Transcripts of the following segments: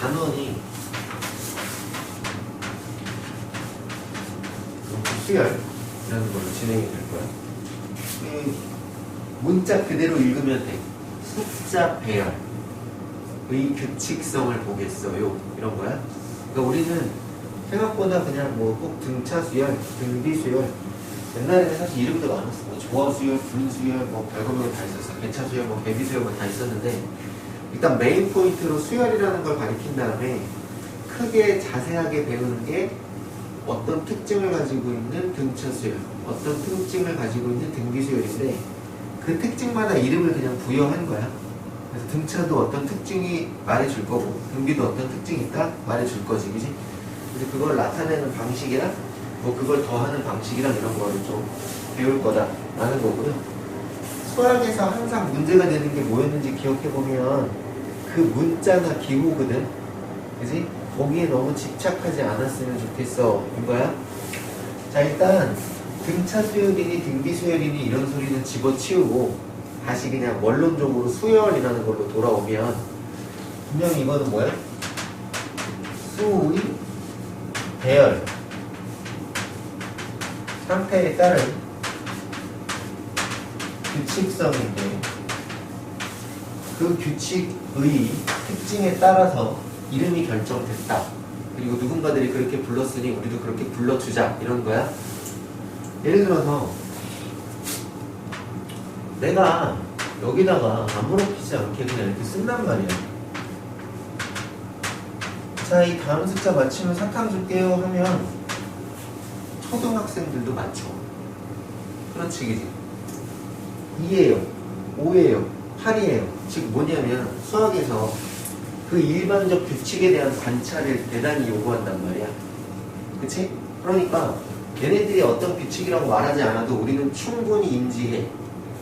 단원이 수열이라는 걸로 진행이 될 거야. 문자 그대로 읽으면 돼. 숫자 배열의 규칙성을 보겠어요. 이런 거야. 그러니까 우리는 생각보다 그냥 뭐 꼭 등차 수열, 등비 수열. 옛날에는 사실 이름도 많았어. 뭐 조화 수열, 분 수열, 뭐 별거별 다 있었어. 개차 수열, 뭐 개비 수열 뭐 다 있었는데 일단 메인 포인트로 수열이라는 걸 가리킨 다음에 크게 자세하게 배우는 게 어떤 특징을 가지고 있는 등차 수열, 어떤 특징을 가지고 있는 등비 수열인데 그 특징마다 이름을 그냥 부여한 거야. 그래서 등차도 어떤 특징이 말해줄 거고 등비도 어떤 특징이 있다 말해줄 거지, 그지? 그래서 그걸 나타내는 방식이랑 뭐 그걸 더하는 방식이랑 이런 거를 좀 배울 거다라는 거고요. 수학에서 항상 문제가 되는 게 뭐였는지 기억해보면 그 문자나 기호거든, 그지? 거기에 너무 집착하지 않았으면 좋겠어, 이거야? 자, 일단 등차 수열이니 등비 수열이니 이런 소리는 집어치우고 다시 그냥 원론적으로 수열이라는 걸로 돌아오면 분명히 이거는 뭐야? 수의 배열 상태에 따른 규칙성인데 그 규칙의 특징에 따라서 이름이 결정됐다. 그리고 누군가들이 그렇게 불렀으니 우리도 그렇게 불러주자, 이런 거야. 예를 들어서 내가 여기다가 아무렇지 않게 그냥 이렇게 쓴단 말이야. 자, 이 다음 숫자 맞추면 사탕 줄게요 하면 초등학생들도 맞춰. 그렇지, 그지? 2예요, 5예요, 8이에요. 즉 뭐냐면 수학에서 그 일반적 규칙에 대한 관찰을 대단히 요구한단 말이야. 그치? 그러니까 얘네들이 어떤 규칙이라고 말하지 않아도 우리는 충분히 인지해.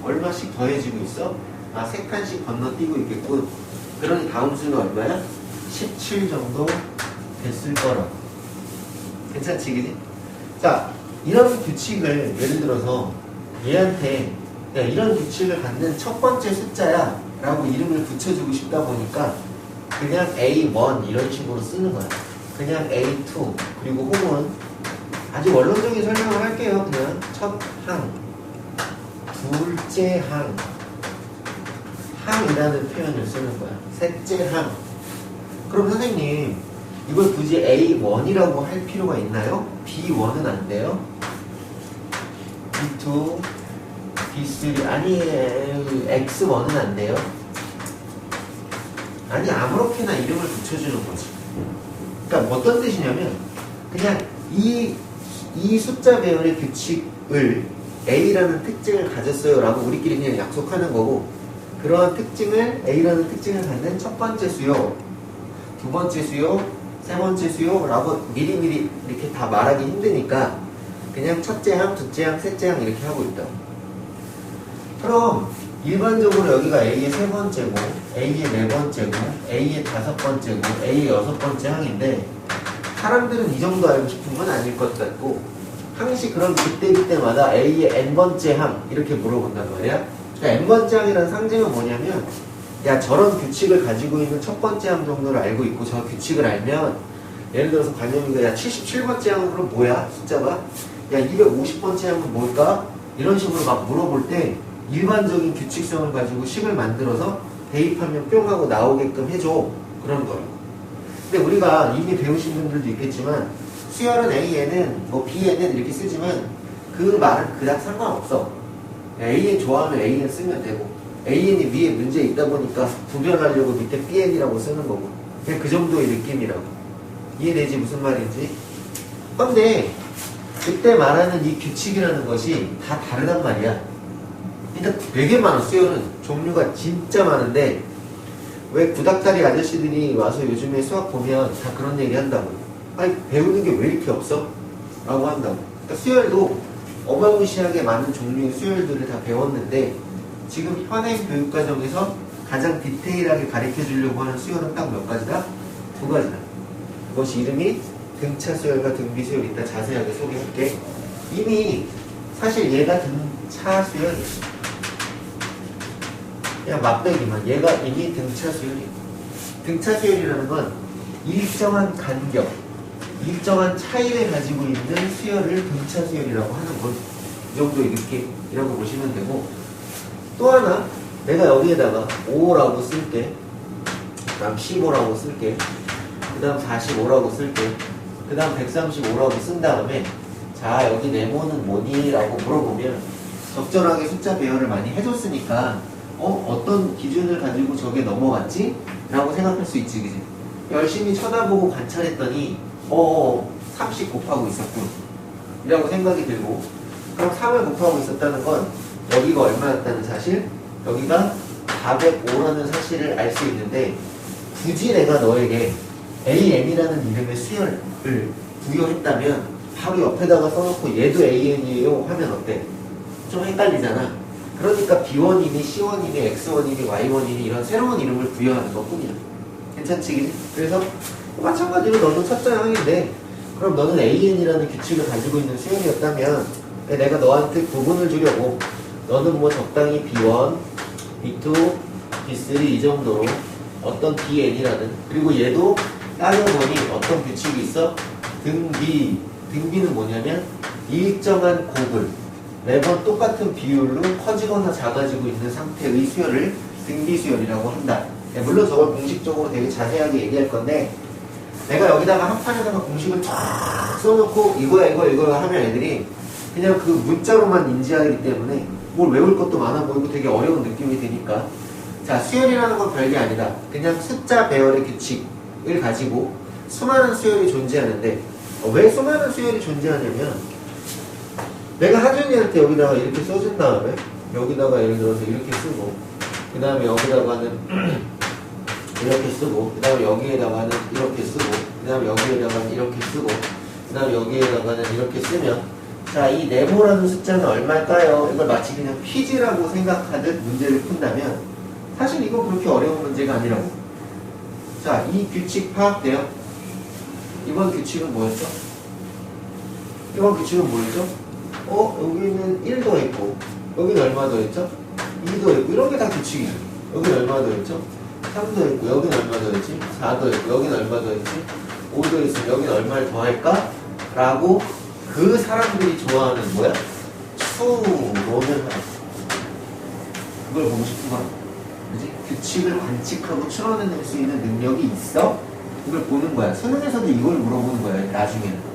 얼마씩 더해지고 있어? 아, 3칸씩 건너뛰고 있겠군. 그러니 다음 수는 얼마야? 17 정도 됐을 거라고. 괜찮지, 그지? 자, 이런 규칙을 예를 들어서 얘한테 야, 이런 규칙을 갖는 첫 번째 숫자야 라고 이름을 붙여주고 싶다 보니까 그냥 A1 이런 식으로 쓰는 거야. 그냥 A2 그리고 혹은 아주 원론적인 설명을 할게요. 그냥 첫 항, 둘째 항, 항이라는 표현을 쓰는 거야. 셋째 항. 그럼 선생님 이걸 굳이 A1이라고 할 필요가 있나요? B1은 안 돼요? B2, B3 아니 X1은 안 돼요? 아니 아무렇게나 이름을 붙여주는 거지. 그러니까 어떤 뜻이냐면 그냥 이 숫자 배열의 규칙을 A라는 특징을 가졌어요 라고 우리끼리 그냥 약속하는 거고 그러한 특징을 A라는 특징을 갖는 첫 번째 수요, 두 번째 수요, 세 번째 수요 라고 미리미리 이렇게 다 말하기 힘드니까 그냥 첫째 항, 둘째 항, 셋째 항 이렇게 하고 있다. 그럼 일반적으로 여기가 A의 세 번째고 A의 네 번째고 A의 다섯 번째고 A의 여섯 번째 항인데 사람들은 이 정도 알고 싶은 건 아닐 것 같고 항시 그런 그때마다 A의 n번째 항 이렇게 물어본단 말이야. 그러니까 n번째 항이라는 상징은 뭐냐면 야, 저런 규칙을 가지고 있는 첫 번째 항 정도를 알고 있고 저 규칙을 알면 예를 들어서 관념이가 야 77번째 항으로 뭐야 숫자가? 야 250번째 항은 뭘까? 이런 식으로 막 물어볼 때 일반적인 규칙성을 가지고 식을 만들어서 대입하면 뿅 하고 나오게끔 해줘. 그런 거예요. 근데 우리가 이미 배우신 분들도 있겠지만 수열은 A에는 뭐 B에는 이렇게 쓰지만 그 말은 그닥 상관없어. An 좋아하면 An 쓰면 되고 An이 위에 문제 있다 보니까 구별하려고 밑에 Bn이라고 쓰는 거고 그냥 그 정도의 느낌이라고. 이해되지 무슨 말인지? 근데 그때 말하는 이 규칙이라는 것이 다 다르단 말이야. 일단 되게 많아. 수열은 종류가 진짜 많은데 왜 구닥다리 아저씨들이 와서 요즘에 수학 보면 다 그런 얘기 한다고. 아니 배우는 게 왜 이렇게 없어? 라고 한다고. 그러니까 수열도 어마무시하게 많은 종류의 수열들을 다 배웠는데 지금 현행 교육과정에서 가장 디테일하게 가르쳐 주려고 하는 수열은 딱 몇 가지다? 두 가지다. 그것이 이름이 등차 수열과 등비 수열이 있다. 자세하게 소개할게. 이미 사실 얘가 등차 수열이야. 그냥 맛배기만. 얘가 이미 등차 수열이야. 등차 수열이라는 건 일정한 간격, 일정한 차이를 가지고 있는 수열을 등차 수열이라고 하는 것. 이 정도 이렇게 보시면 되고, 또 하나 내가 여기에다가 5라고 쓸게, 그 다음 15라고 쓸게, 그 다음 45라고 쓸게, 그 다음 135라고 쓴 다음에 자 여기 네모는 뭐니? 라고 물어보면 적절하게 숫자 배열을 많이 해줬으니까 어떤 기준을 가지고 저게 넘어갔지? 라고 생각할 수 있지, 그지? 열심히 쳐다보고 관찰했더니 30 곱하고 있었군 이라고 생각이 들고, 그럼 3을 곱하고 있었다는 건 여기가 얼마였다는 사실, 여기가 405라는 사실을 알 수 있는데, 굳이 내가 너에게 AN이라는 이름의 수열을 부여했다면 바로 옆에다가 써놓고 얘도 AN이에요 하면 어때? 좀 헷갈리잖아. 그러니까 B1이니 C1이니 X1이니 Y1이니 이런 새로운 이름을 부여하는 것 뿐이야. 괜찮지, 그지? 그래서 마찬가지로 너도 첫째 항인데, 그럼 너는 AN이라는 규칙을 가지고 있는 수열이었다면 내가 너한테 구분을 주려고 너는 뭐 적당히 B1, B2, B3 이 정도로 어떤 BN이라는, 그리고 얘도 따져보니 어떤 규칙이 있어? 등비. 등비는 뭐냐면 일정한 곱을 매번 똑같은 비율로 커지거나 작아지고 있는 상태의 수열을 등비 수열이라고 한다. 물론 저걸 공식적으로 되게 자세하게 얘기할 건데, 내가 여기다가 한 판에다가 공식을 쫙 써놓고 이거야 하면 애들이 그냥 그 문자로만 인지하기 때문에 뭘 외울 것도 많아 보이고 되게 어려운 느낌이 드니까, 자, 수열이라는 건 별게 아니다. 그냥 숫자 배열의 규칙을 가지고 수많은 수열이 존재하는데, 왜 수많은 수열이 존재하냐면, 내가 하준이한테 여기다가 이렇게 써준 다음에 여기다가 예를 들어서 이렇게 쓰고, 그 다음에 여기다가는 이렇게 쓰고, 그 다음에 여기에다가는 이렇게 쓰고, 그 다음에 여기에다가는 이렇게 쓰고, 그 다음에 여기에다가는 이렇게 쓰면, 자, 이 네모라는 숫자는 얼마일까요? 이걸 마치 그냥 퀴즈라고 생각하듯 문제를 푼다면 사실 이건 그렇게 어려운 문제가 아니라고. 자, 이 규칙 파악돼요? 이번 규칙은 뭐였죠? 이번 규칙은 뭐였죠? 여기는 1 더했고, 여기는 얼마 더했죠? 2 더했고, 이런 게 다 규칙이죠. 여기는 얼마 더했죠? 3 더했고, 여기는 얼마 더했지? 4 더했고, 여기는 얼마 더했지? 5 더했으면 여기는 얼마를 더할까? 라고 그 사람들이 좋아하는 뭐야? 추론을 하는. 그걸 보고 싶구만. 그지? 규칙을 관측하고 추론해낼 수 있는 능력이 있어? 이걸 보는 거야. 수능에서도 이걸 물어보는 거야, 나중에는.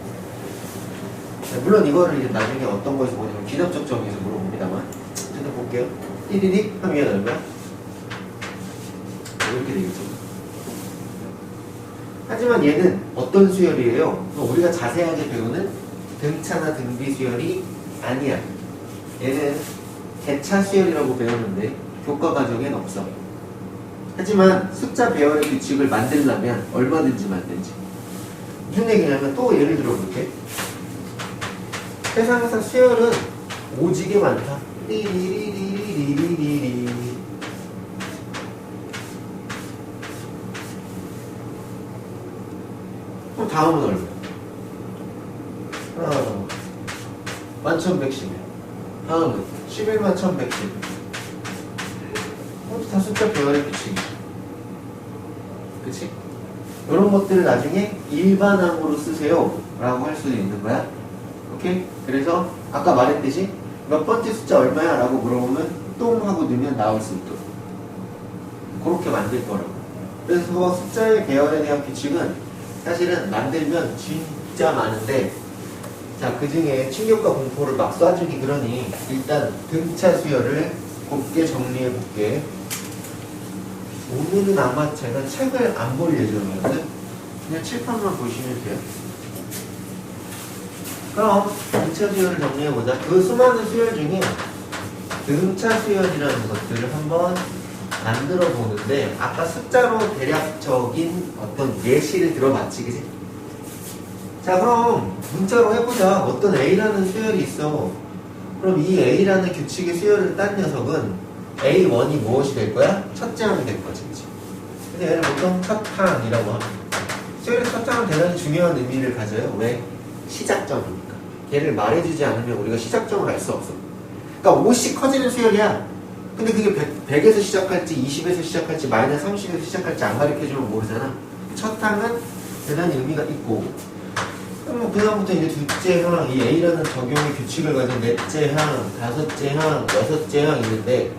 물론 이거를 이제 나중에 어떤 거에서 보냐면 기납적 정의에서 물어봅니다만, 일단 볼게요. 1일이 하면 얼마야? 이렇게 되겠죠. 하지만 얘는 어떤 수열이에요? 우리가 자세하게 배우는 등차나 등비 수열이 아니야. 얘는 대차 수열이라고 배우는데 교과 과정엔 없어. 하지만 숫자 배열의 규칙을 만들려면 얼마든지 만들지. 무슨 얘기냐면, 또 예를 들어 볼게. 세상에서 수열은 오지게 많다. 리리리리리리리리. 그럼 다음은 얼마? 하나, 1111. 다음은 11만 1110. 다 숫자 배열의 규칙이지. 그치? 이런 것들을 나중에 일반항으로 쓰세요 라고 할 수도 있는 거야. 오케이? 그래서 아까 말했듯이 몇 번째 숫자 얼마야? 라고 물어보면 똥 하고 넣으면 나올 수 있도록 그렇게 만들 거라고. 그래서 숫자의 배열에 대한 규칙은 사실은 만들면 진짜 많은데, 자, 그 중에 충격과 공포를 막 쏴주기 그러니 일단 등차 수열을 곱게 정리해 볼게. 오늘은 아마 제가 책을 안 볼 예정이거든. 그냥 칠판만 보시면 돼요. 그럼 등차 수열을 정리해보자. 그 수많은 수열 중에 등차 수열이라는 것들을 한번 만들어 보는데, 아까 숫자로 대략적인 어떤 예시를 들어봤지, 그지? 자, 그럼 문자로 해보자. 어떤 A라는 수열이 있어. 그럼 이 A라는 규칙의 수열을 딴 녀석은 A1이 무엇이 될 거야? 첫째 항이 될 거지, 그치? 근데 얘를 보통 첫 항이라고 합니다. 수열의 첫 항은 대단히 중요한 의미를 가져요. 왜? 시작점이니까. 얘를 말해주지 않으면 우리가 시작점을 알 수 없어. 그러니까 5씩 커지는 수열이야. 근데 그게 100에서 시작할지 20에서 시작할지 마이너스 30에서 시작할지 안 가르쳐주면 모르잖아. 첫 항은 대단히 의미가 있고, 그 다음부터 이제 둘째 항, 이 A라는 적용의 규칙을 가진 넷째 항, 다섯째 항, 여섯째 항 있는데,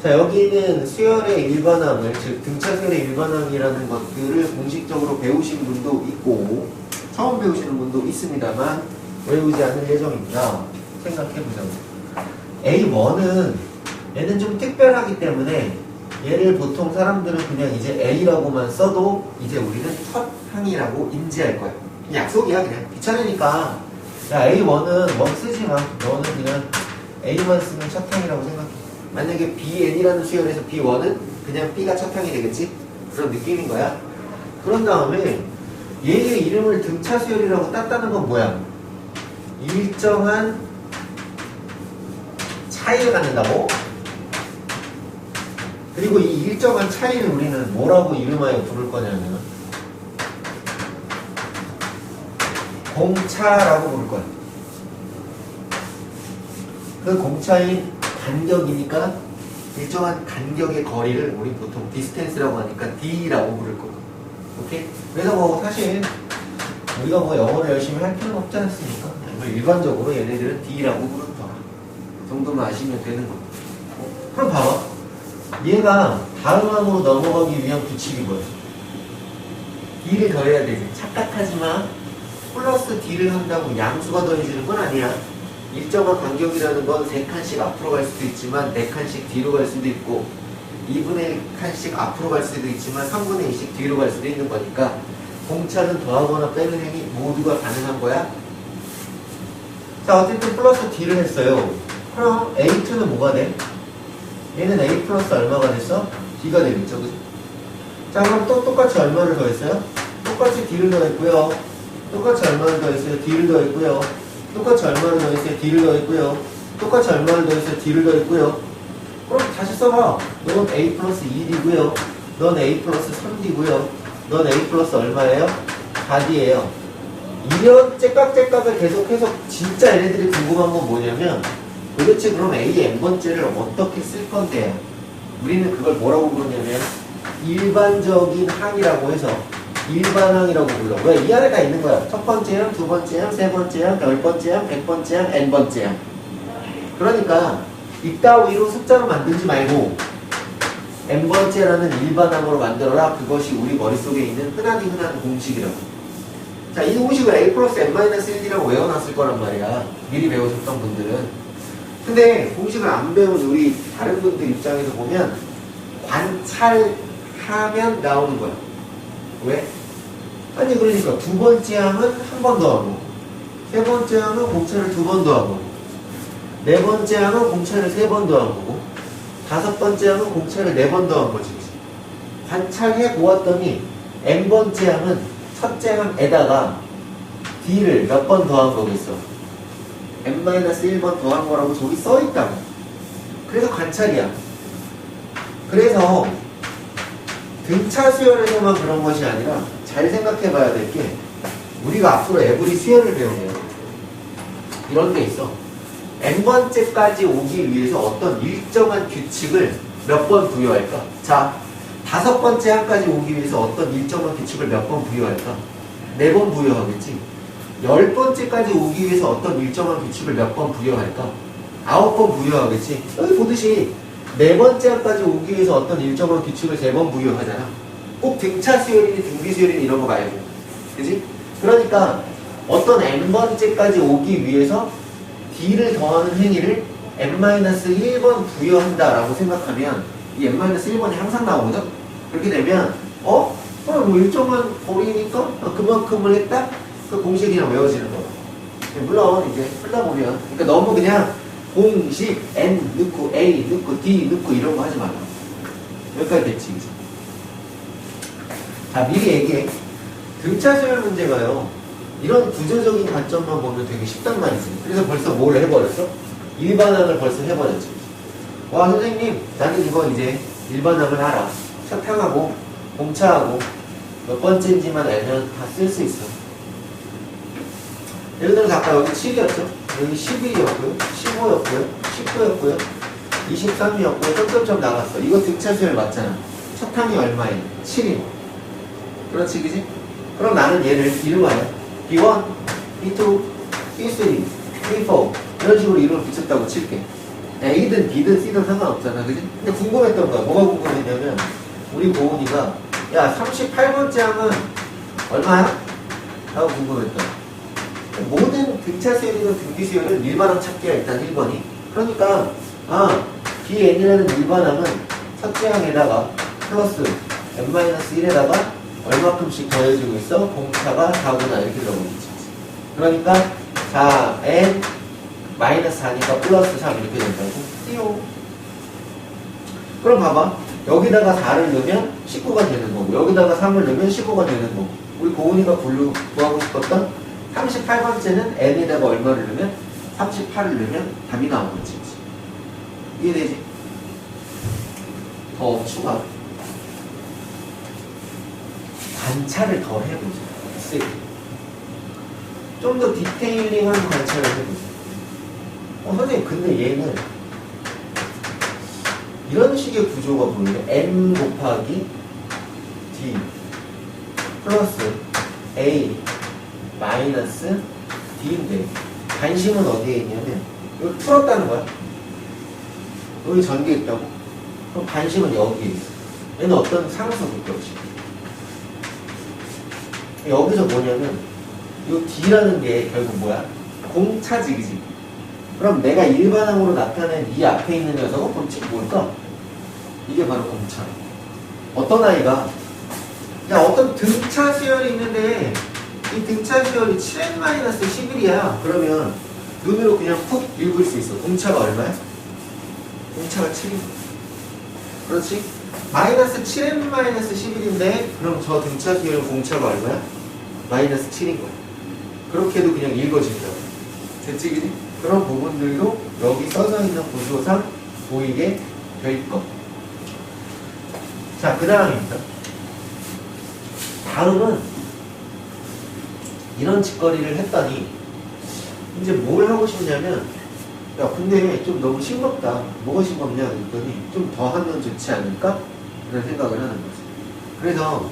자, 여기는 수열의 일반항을, 즉 등차 수열의 일반항이라는 것들을 공식적으로 배우신 분도 있고 처음 배우시는 분도 있습니다만 외우지 않을 예정입니다. 생각해보자고. A1은 얘는 좀 특별하기 때문에 얘를 보통 사람들은 그냥 이제 A라고만 써도 이제 우리는 첫 항이라고 인지할 거야. 약속이야. 그냥 귀찮으니까 야, A1은 뭐 쓰지 마. 너는 그냥 A만 쓰면 첫 항이라고 생각해. 만약에 BN이라는 수열에서 B1은 그냥 B가 첫 항이 되겠지? 그런 느낌인 거야. 그런 다음에 얘의 이름을 등차 수열이라고 땄다는 건 뭐야? 일정한 차이를 갖는다고? 그리고 이 일정한 차이를 우리는 뭐라고 이름하여 부를 거냐면 공차라고 부를 거야. 그 공차인 간격이니까 일정한 간격의 거리를 우리 보통 디스텐스라고 하니까 D라고 부를 거고. 오케이? 그래서 뭐 사실 우리가 뭐 영어를 열심히 할 필요는 없지 않습니까? 일반적으로 얘네들은 D라고 부른다. 그 정도만 아시면 되는 거고. 그럼 봐봐. 얘가 다음 항으로 넘어가기 위한 규칙이 뭐야? D를 더해야 되지. 착각하지 마. 플러스 D를 한다고 양수가 더해지는 건 아니야. 일정한 간격이라는 건 3칸씩 앞으로 갈 수도 있지만 4칸씩 뒤로 갈 수도 있고 2분의 1칸씩 앞으로 갈 수도 있지만 3분의 2씩 뒤로 갈 수도 있는 거니까 공차는 더하거나 빼는 행위 모두가 가능한 거야. 자, 어쨌든 플러스 D를 했어요. 그럼 A2는 뭐가 돼? 얘는 A 플러스 얼마가 됐어? D가 되겠죠, 그죠? 자, 그럼 또 똑같이 얼마를 더했어요? 똑같이 D를 더했고요. 똑같이 얼마를 더했어요? D를 더했고요. 똑같이 얼마를 더했어요? D를 더했고요. 똑같이 얼마를 더했어요? D를 더했고요. 그럼 다시 써봐. 넌 A 플러스 2D고요. 넌 A 플러스 3D고요. 넌 A 플러스 얼마예요? 4D예요. 이런 째깍째깍을 계속해서 진짜 얘네들이 궁금한 건 뭐냐면 도대체 그럼 A n번째를 어떻게 쓸 건데요? 우리는 그걸 뭐라고 부르냐면 일반적인 항이라고 해서 일반항이라고 불러. 왜? 이 안에 다 있는 거야. 첫 번째 항, 두 번째 항, 세 번째 항, 10번째 항, 100번째 항, n번째 항. 그러니까 이따위로 숫자로 만들지 말고 n번째라는 일반항으로 만들어라. 그것이 우리 머릿속에 있는 흔하디 흔한 공식이라고. 자, 이 공식을 A 플러스 n-1D라고 외워놨을 거란 말이야. 미리 배우셨던 분들은. 근데 공식을 안 배운 우리 다른 분들 입장에서 보면 관찰하면 나오는 거야. 왜? 아니 그러니까 두 번째 항은 한 번 더 하고 세 번째 항은 공차를 두 번 더 하고 네 번째 항은 공차를 세 번 더 하고 다섯 번째 항은 공차를 네 번 더 한 거지. 관찰해 보았더니 n번째 항은 첫째 항에다가 D를 몇 번 더 한 거겠어? n-1번 더 한 거라고 저기 써있다고. 그래서 관찰이야. 그래서 등차 수열에서만 그런 것이 아니라 잘 생각해 봐야 될 게 우리가 앞으로 에브리 수열을 배우면 이런 게 있어. n번째까지 오기 위해서 어떤 일정한 규칙을 몇 번 부여할까? 자, 5번째 항까지 오기 위해서 어떤 일정한 규칙을 몇 번 부여할까? 4번 부여하겠지. 10번째까지 오기 위해서 어떤 일정한 규칙을 몇 번 부여할까? 9번 부여하겠지. 여기 보듯이 4번째 항까지 오기 위해서 어떤 일정한 규칙을 3번 부여하잖아. 꼭 등차 수열이니 등비 수열이니 이런 거 말고. 그지? 그러니까 어떤 n번째까지 오기 위해서 D를 더하는 행위를 n-1번 부여한다라고 생각하면 이 n-1번이 항상 나오거든? 그렇게 되면 뭐 일정한 거리니까 그만큼을 했다? 그 공식이 그냥 외워지는 거야. 물론 이제 풀다 보면 그러니까 너무 그냥 공식 N 넣고 A 넣고 D 넣고 이런 거 하지 말라. 여기까지 됐지. 그치? 자, 미리 얘기해. 등차 수열 문제가요. 이런 구조적인 관점만 보면 되게 쉽단 말이지. 그래서 벌써 뭘 해버렸어? 일반항을 벌써 해버렸지. 와, 선생님, 나는 이거 이제 일반항을 알아. 첫항하고 공차하고 몇 번째인지만 알면 다 쓸 수 있어. 예를 들어서 아까 여기 7이었죠? 여기 11이었고요, 15였고요, 19였고요, 23이었고요, 점점점 나갔어. 이거 등차 수열 맞잖아. 첫 항이 얼마예요? 7인. 그렇지, 그지? 그럼 나는 얘를 이름하여 B1, B2, B3, B4 이런 식으로 이름을 붙였다고 칠게. A든 B든 C든 상관없잖아, 그지? 근데 궁금했던 거야. 뭐가 궁금했냐면 우리 고은이가 야 38번째 항은 얼마야? 라고 궁금했다. 모든 등차 수열이든 등비 수열은 일반항 찾기야 일단 1번이. 그러니까 BN이라는 일반항은 첫째 항에다가 플러스 n-1에다가 얼마큼씩 더해지고 있어? 공차가 4구나 이렇게 들어오겠지. 그러니까 4n 마이너스 4니까 플러스 3 이렇게 된다고. 띠용. 그럼 봐봐. 여기다가 4를 넣으면 19가 되는 거고 여기다가 3을 넣으면 15가 되는 거고 우리 고은이가 구하고 싶었던 38번째는 n에다가 얼마를 넣으면 38을 넣으면 답이 나오겠지. 이해되지? 더 추가 관찰을 더 해보자. 좀 더 디테일링한 관찰을 해보자. 선생님 근데 얘는 이런 식의 구조가 보이네. n 곱하기 d 플러스 a 마이너스 d인데 관심은 어디에 있냐면 여기 풀었다는 거야. 여기 전개 있다고. 그럼 관심은 여기에 있어. 얘는 어떤 상수일 것이. 여기서 뭐냐면 이 d라는 게 결국 뭐야? 공차지, 그지? 그럼 내가 일반항으로 나타낸 이 앞에 있는 녀석은 본체 뭘까? 이게 바로 공차. 어떤 아이가 어떤 등차 수열이 있는데 이 등차 수열이 7n-11이야. 그러면 눈으로 그냥 푹 읽을 수 있어. 공차가 얼마야? 공차가 7이야. 그렇지? 마이너스 7n-11인데 그럼 저 등차 수열 공차가 얼마야? 마이너스 7인 거야. 그렇게 해도 그냥 읽어진다. 됐지, 그지? 그런 부분들도 여기 써져 있는 구조상 보이게 될 것. 자, 그 다음입니다. 다음은 이런 짓거리를 했더니 이제 뭘 하고 싶냐면 야 근데 좀 너무 싱겁다. 뭐가 싱겁냐 그랬더니 좀 더 하면 좋지 않을까? 이런 생각을 하는 거지. 그래서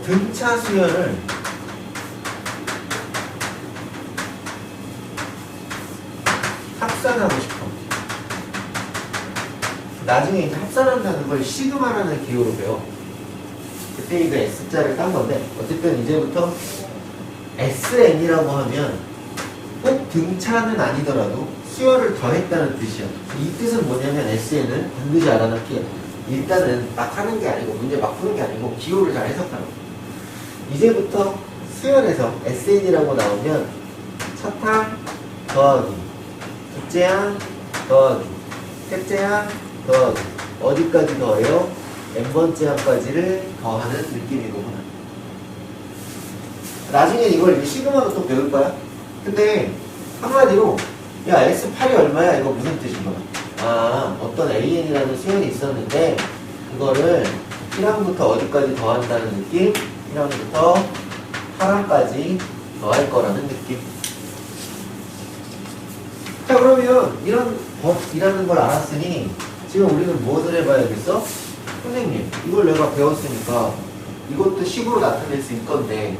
등차 수열을 합산하고 싶어. 나중에 이제 합산한다는 걸 시그마라는 기호로 배워. 그때 이거 S자를 딴 건데, 어쨌든 이제부터 SN이라고 하면 꼭 등차는 아니더라도 수열을 더했다는 뜻이야. 이 뜻은 뭐냐면 SN은 반드시 알아놓기에 일단은 막 하는 게 아니고 문제 막 푸는 게 아니고 기호를 잘 해석하라고. 이제부터 수열에서 SN이라고 나오면 첫 항 더하기 둘째 항 더하기 셋째 항 더하기 어디까지 더해요? n번째 항까지를 더하는 느낌이거구나. 나중에 이걸 이제 시그마로 또 배울 거야. 근데 한마디로 야 S8이 얼마야? 이거 무슨 뜻인 거야? 어떤 AN이라는 수열이 있었는데 그거를 1항부터 어디까지 더한다는 느낌? 1항부터 8항까지 더할 거라는 느낌. 자, 그러면 이런 법이라는 걸 알았으니 지금 우리는 무엇을 해봐야겠어? 선생님, 이걸 내가 배웠으니까 이것도 식으로 나타낼 수 있건데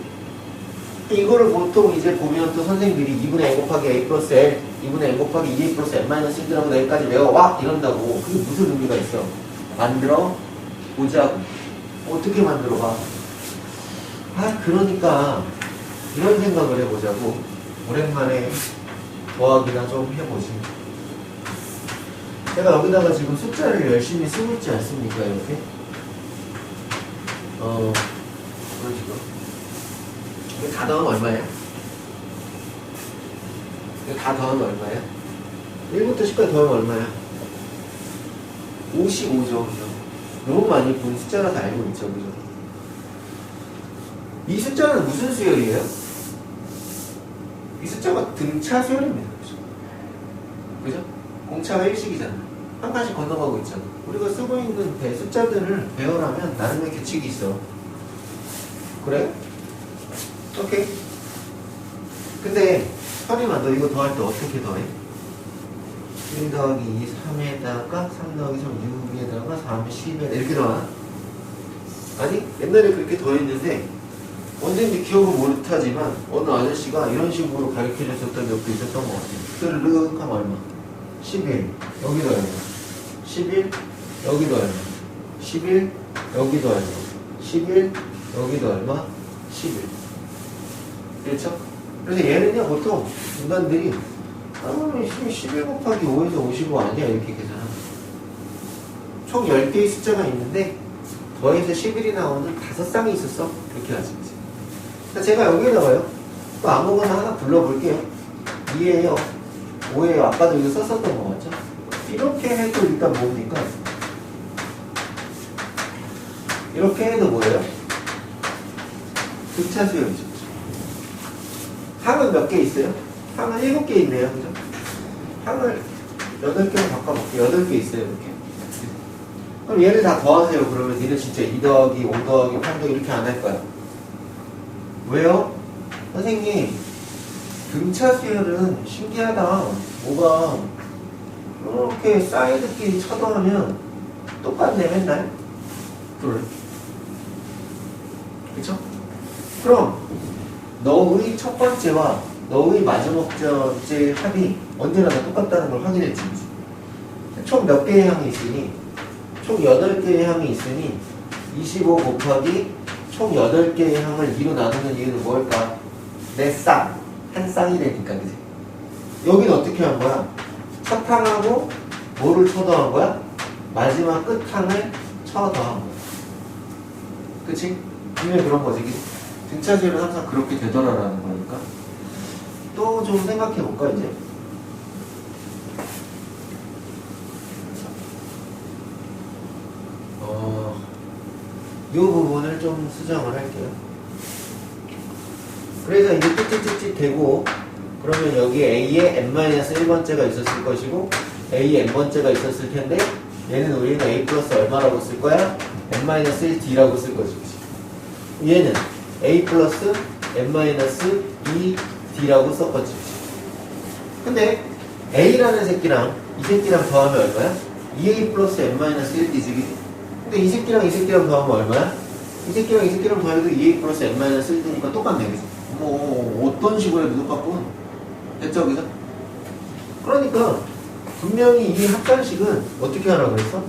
이거를 보통 이제 보면 또 선생님들이 2분의 n 곱하기 a 플러스 l 2분의 n 곱하기 2a 플러스 n 마이너스 1이라고 내일까지 외워와 이런다고. 그게 무슨 의미가 있어? 만들어 보자고. 어떻게 만들어 봐? 그러니까 이런 생각을 해보자고. 오랜만에 더하기나 좀 해보지. 제가 여기다가 지금 숫자를 열심히 쓰고 있지 않습니까? 이렇게 그런 식으로. 이거 다 더하면 얼마야? 이거 다 더하면 얼마야? 1부터 10까지 더하면 얼마야? 55죠. 너무 많이 본 숫자라서 알고 있죠. 그죠? 이 숫자는 무슨 수열이에요? 이 숫자가 등차 수열입니다. 그죠? 그죠? 공차가 일식이잖아. 한 칸씩 건너가고 있잖아. 우리가 쓰고 있는 숫자들을 배우려면 나름의 규칙이 있어. 그래? 오케이. 근데 설이만 너 이거 더할 때 어떻게 더해? 1 더하기 2, 3에다가 3 더하기 3, 6에다가 3, 10에다가 이렇게 더하나? 아니 옛날에 그렇게 더했는데 언제인지 기억은 못하지만 어느 아저씨가 이런 식으로 가르쳐줬었던 적도 있었던 것 같아요. 스르륵 하면 얼마? 11 여기도 얼마? 11 여기도 얼마? 11 여기도 얼마? 11 여기도 얼마? 11 그렇죠? 그래서 얘는요 보통 인간들이 11 곱하기 5에서 55 아니야 이렇게 계산하면 총 10개의 숫자가 있는데 더해서 11이 나오는 5쌍이 있었어 이렇게 하시면 제가 여기에다가요 또 아무거나 하나 불러볼게요. 2예요 5예요 아까도 이거 썼었던 거 맞죠? 이렇게 해도 일단 뭡니까? 이렇게 해도 뭐예요? 등차 수열이죠. 항은 몇 개 있어요? 항은 7개 있네요 그죠? 항을 8개로 바꿔볼게요. 8개 있어요 이렇게. 그럼 얘를 다 더하세요. 그러면 니는 진짜 2 더하기 5 더하기 8 더하기 이렇게 안 할 거야. 왜요? 선생님 등차 수열은 신기하다. 뭐가 이렇게 사이드끼리 쳐더하면 똑같네 맨날. 그래. 그쵸? 그럼 너의 첫 번째와 너의 마지막 번째 합이 언제나 다 똑같다는 걸 확인했지. 총 몇 개의 항이 있으니 총 8개의 항이 있으니 25 곱하기 총 8개의 항을 2로 나누는 이유는 뭘까? 내 쌍. 한 쌍이 되니까, 그지? 여기는 어떻게 한 거야? 첫 항하고 뭐를 쳐더한 거야? 마지막 끝 항을 쳐더한 거야. 그치? 분명히 그런 거지, 그치? 등차수열은 항상 그렇게 되더라라는 거니까. 또 좀 생각해 볼까, 이제? 이 부분을 좀 수정을 할게요. 그래서 이제 찌찌찌찌 되고 그러면 여기 A에 n-1번째가 있었을 것이고 A에 n번째가 있었을 텐데 얘는 우리는 A 플러스 얼마라고 쓸 거야? n-1d라고 쓸 거지. 얘는 A 플러스 n-2d라고 썼겠지. 근데 A라는 새끼랑 이 새끼랑 더하면 얼마야? 2A 플러스 n-1d지. 근데 이 새끼랑 이 새끼랑 더하면 얼마야? 이 새끼랑 이 새끼랑 더해도 2A 플러스 n-1이니까 똑같네, 그죠? 뭐, 어떤 식으로 해도 똑같군. 됐죠, 그죠? 그러니까, 분명히 이 합산식은 어떻게 하라고 그랬어?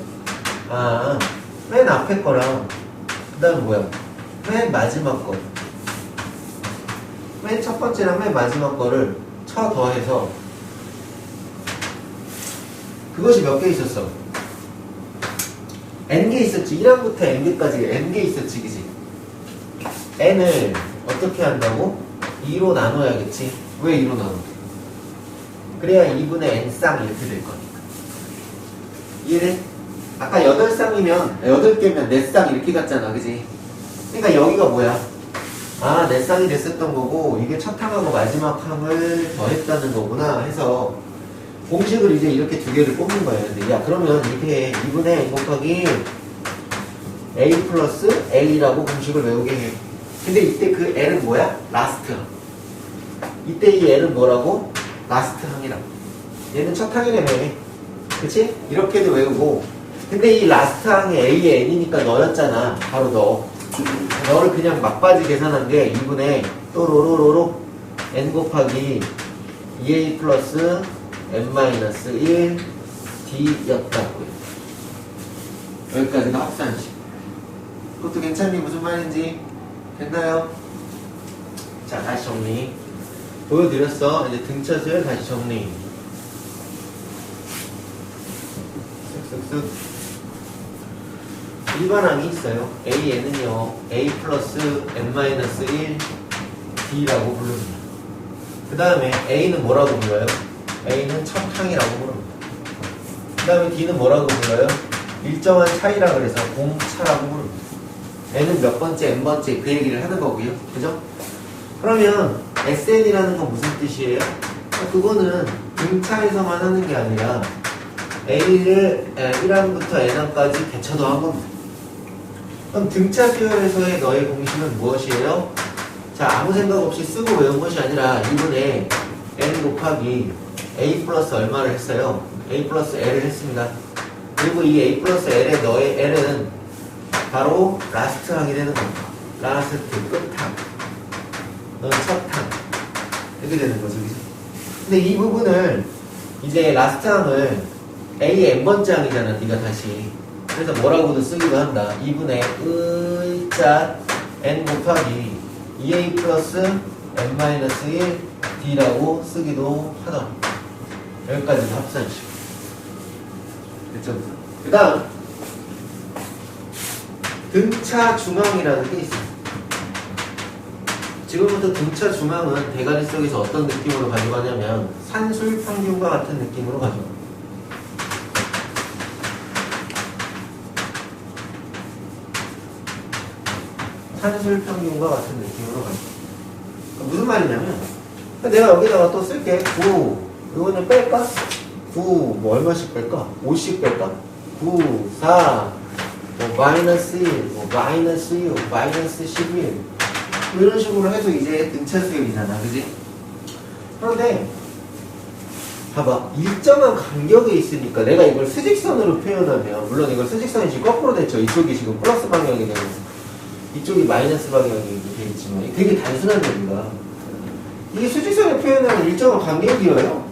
아, 맨 앞에 거랑, 그 다음 뭐야? 맨 마지막 거. 맨 첫 번째랑 맨 마지막 거를 쳐 더해서, 그것이 몇 개 있었어? n개 있었지. 1항부터 n개까지 n개 있었지, 그지? n을 어떻게 한다고? 2로 나눠야겠지. 왜 2로 나눠? 그래야 2분의 n쌍 이렇게 될 거니까. 이해돼? 아까 8쌍이면 8개면 4쌍 이렇게 갔잖아, 그지? 그러니까 여기가 뭐야? 아, 4쌍이 됐었던 거고 이게 첫 항하고 마지막 항을 더했다는 거구나 해서 공식을 이제 이렇게 두 개를 뽑는 거예요. 근데 야, 그러면 이렇게 2분의 n 곱하기 a 플러스 l이라고 공식을 외우게 해. 근데 이때 그 l은 뭐야? 라스트 항. 이때 이 l은 뭐라고? 라스트 항이라고. 얘는 첫 항이라며. 그치? 이렇게도 외우고. 근데 이 라스트 항이 a의 n이니까 너였잖아. 바로 너. 너를 그냥 막바지 계산한 게 2분의 또로로로로 n 곱하기 2a 플러스 n-1 d였다고요. 여기까지가 합산식. 그것도 괜찮니? 무슨 말인지 됐나요? 자, 다시 정리 보여드렸어. 이제 등차수열 다시 정리. 쓱쓱쓱. 일반항이 있어요. AN은요 A 플러스 n-1 D라고 부릅니다. 그 다음에 A는 뭐라고 불러요? A는 첫 항이라고 부릅니다. 그 다음에 D는 뭐라고 불러요? 일정한 차이라 그래서 공차라고 부릅니다. N은 몇 번째, N번째 그 얘기를 하는 거고요. 그죠? 그러면 SN이라는 건 무슨 뜻이에요? 그거는 등차에서만 하는 게 아니라 A를 1항부터 N항까지 개쳐 더한 겁니다. 그럼 등차 수열에서의 너의 공식은 무엇이에요? 자, 아무 생각 없이 쓰고 외운 것이 아니라 2분의 N 곱하기 A 플러스 얼마를 했어요? A 플러스 L을 했습니다. 그리고 이 A 플러스 L의 너의 L은 바로 라스트 항이 되는 겁니다. 라스트, 끝항. 너는 첫항. 이렇게 되는 거죠, 그죠? 근데 이 부분을 이제 라스트 항을 A의 n번째 항이잖아, 네가 다시. 그래서 뭐라고도 쓰기도 한다. 2분의 의자 n 곱하기 2a 플러스 n-1 d라고 쓰기도 하더라. 여기까지는 합산식. 됐죠? 그 다음 등차 중앙이라는 게 있어요. 지금부터 등차 중앙은 대가리 속에서 어떤 느낌으로 가져가냐면 산술 평균과 같은 느낌으로 가져가. 산술 평균과 같은 느낌으로 가져가. 무슨 말이냐면 내가 여기다가 또 쓸게. 9 이거는 뺄까? 9 뭐 얼마씩 뺄까? 5씩 뺄까? 9 4 뭐 마이너스 1 뭐 마이너스 6 마이너스 11 뭐 이런 식으로 해서 이제 등차 수열이잖아, 그지? 그런데 봐봐, 일정한 간격에 있으니까 내가 이걸 수직선으로 표현하면, 물론 이걸 수직선이 지금 거꾸로 됐죠. 이쪽이 지금 플러스 방향이 되면서 이쪽이 마이너스 방향이 되겠지만 이게 되게 단순한 얘기가, 이게 수직선을 표현하면 일정한 간격이어요.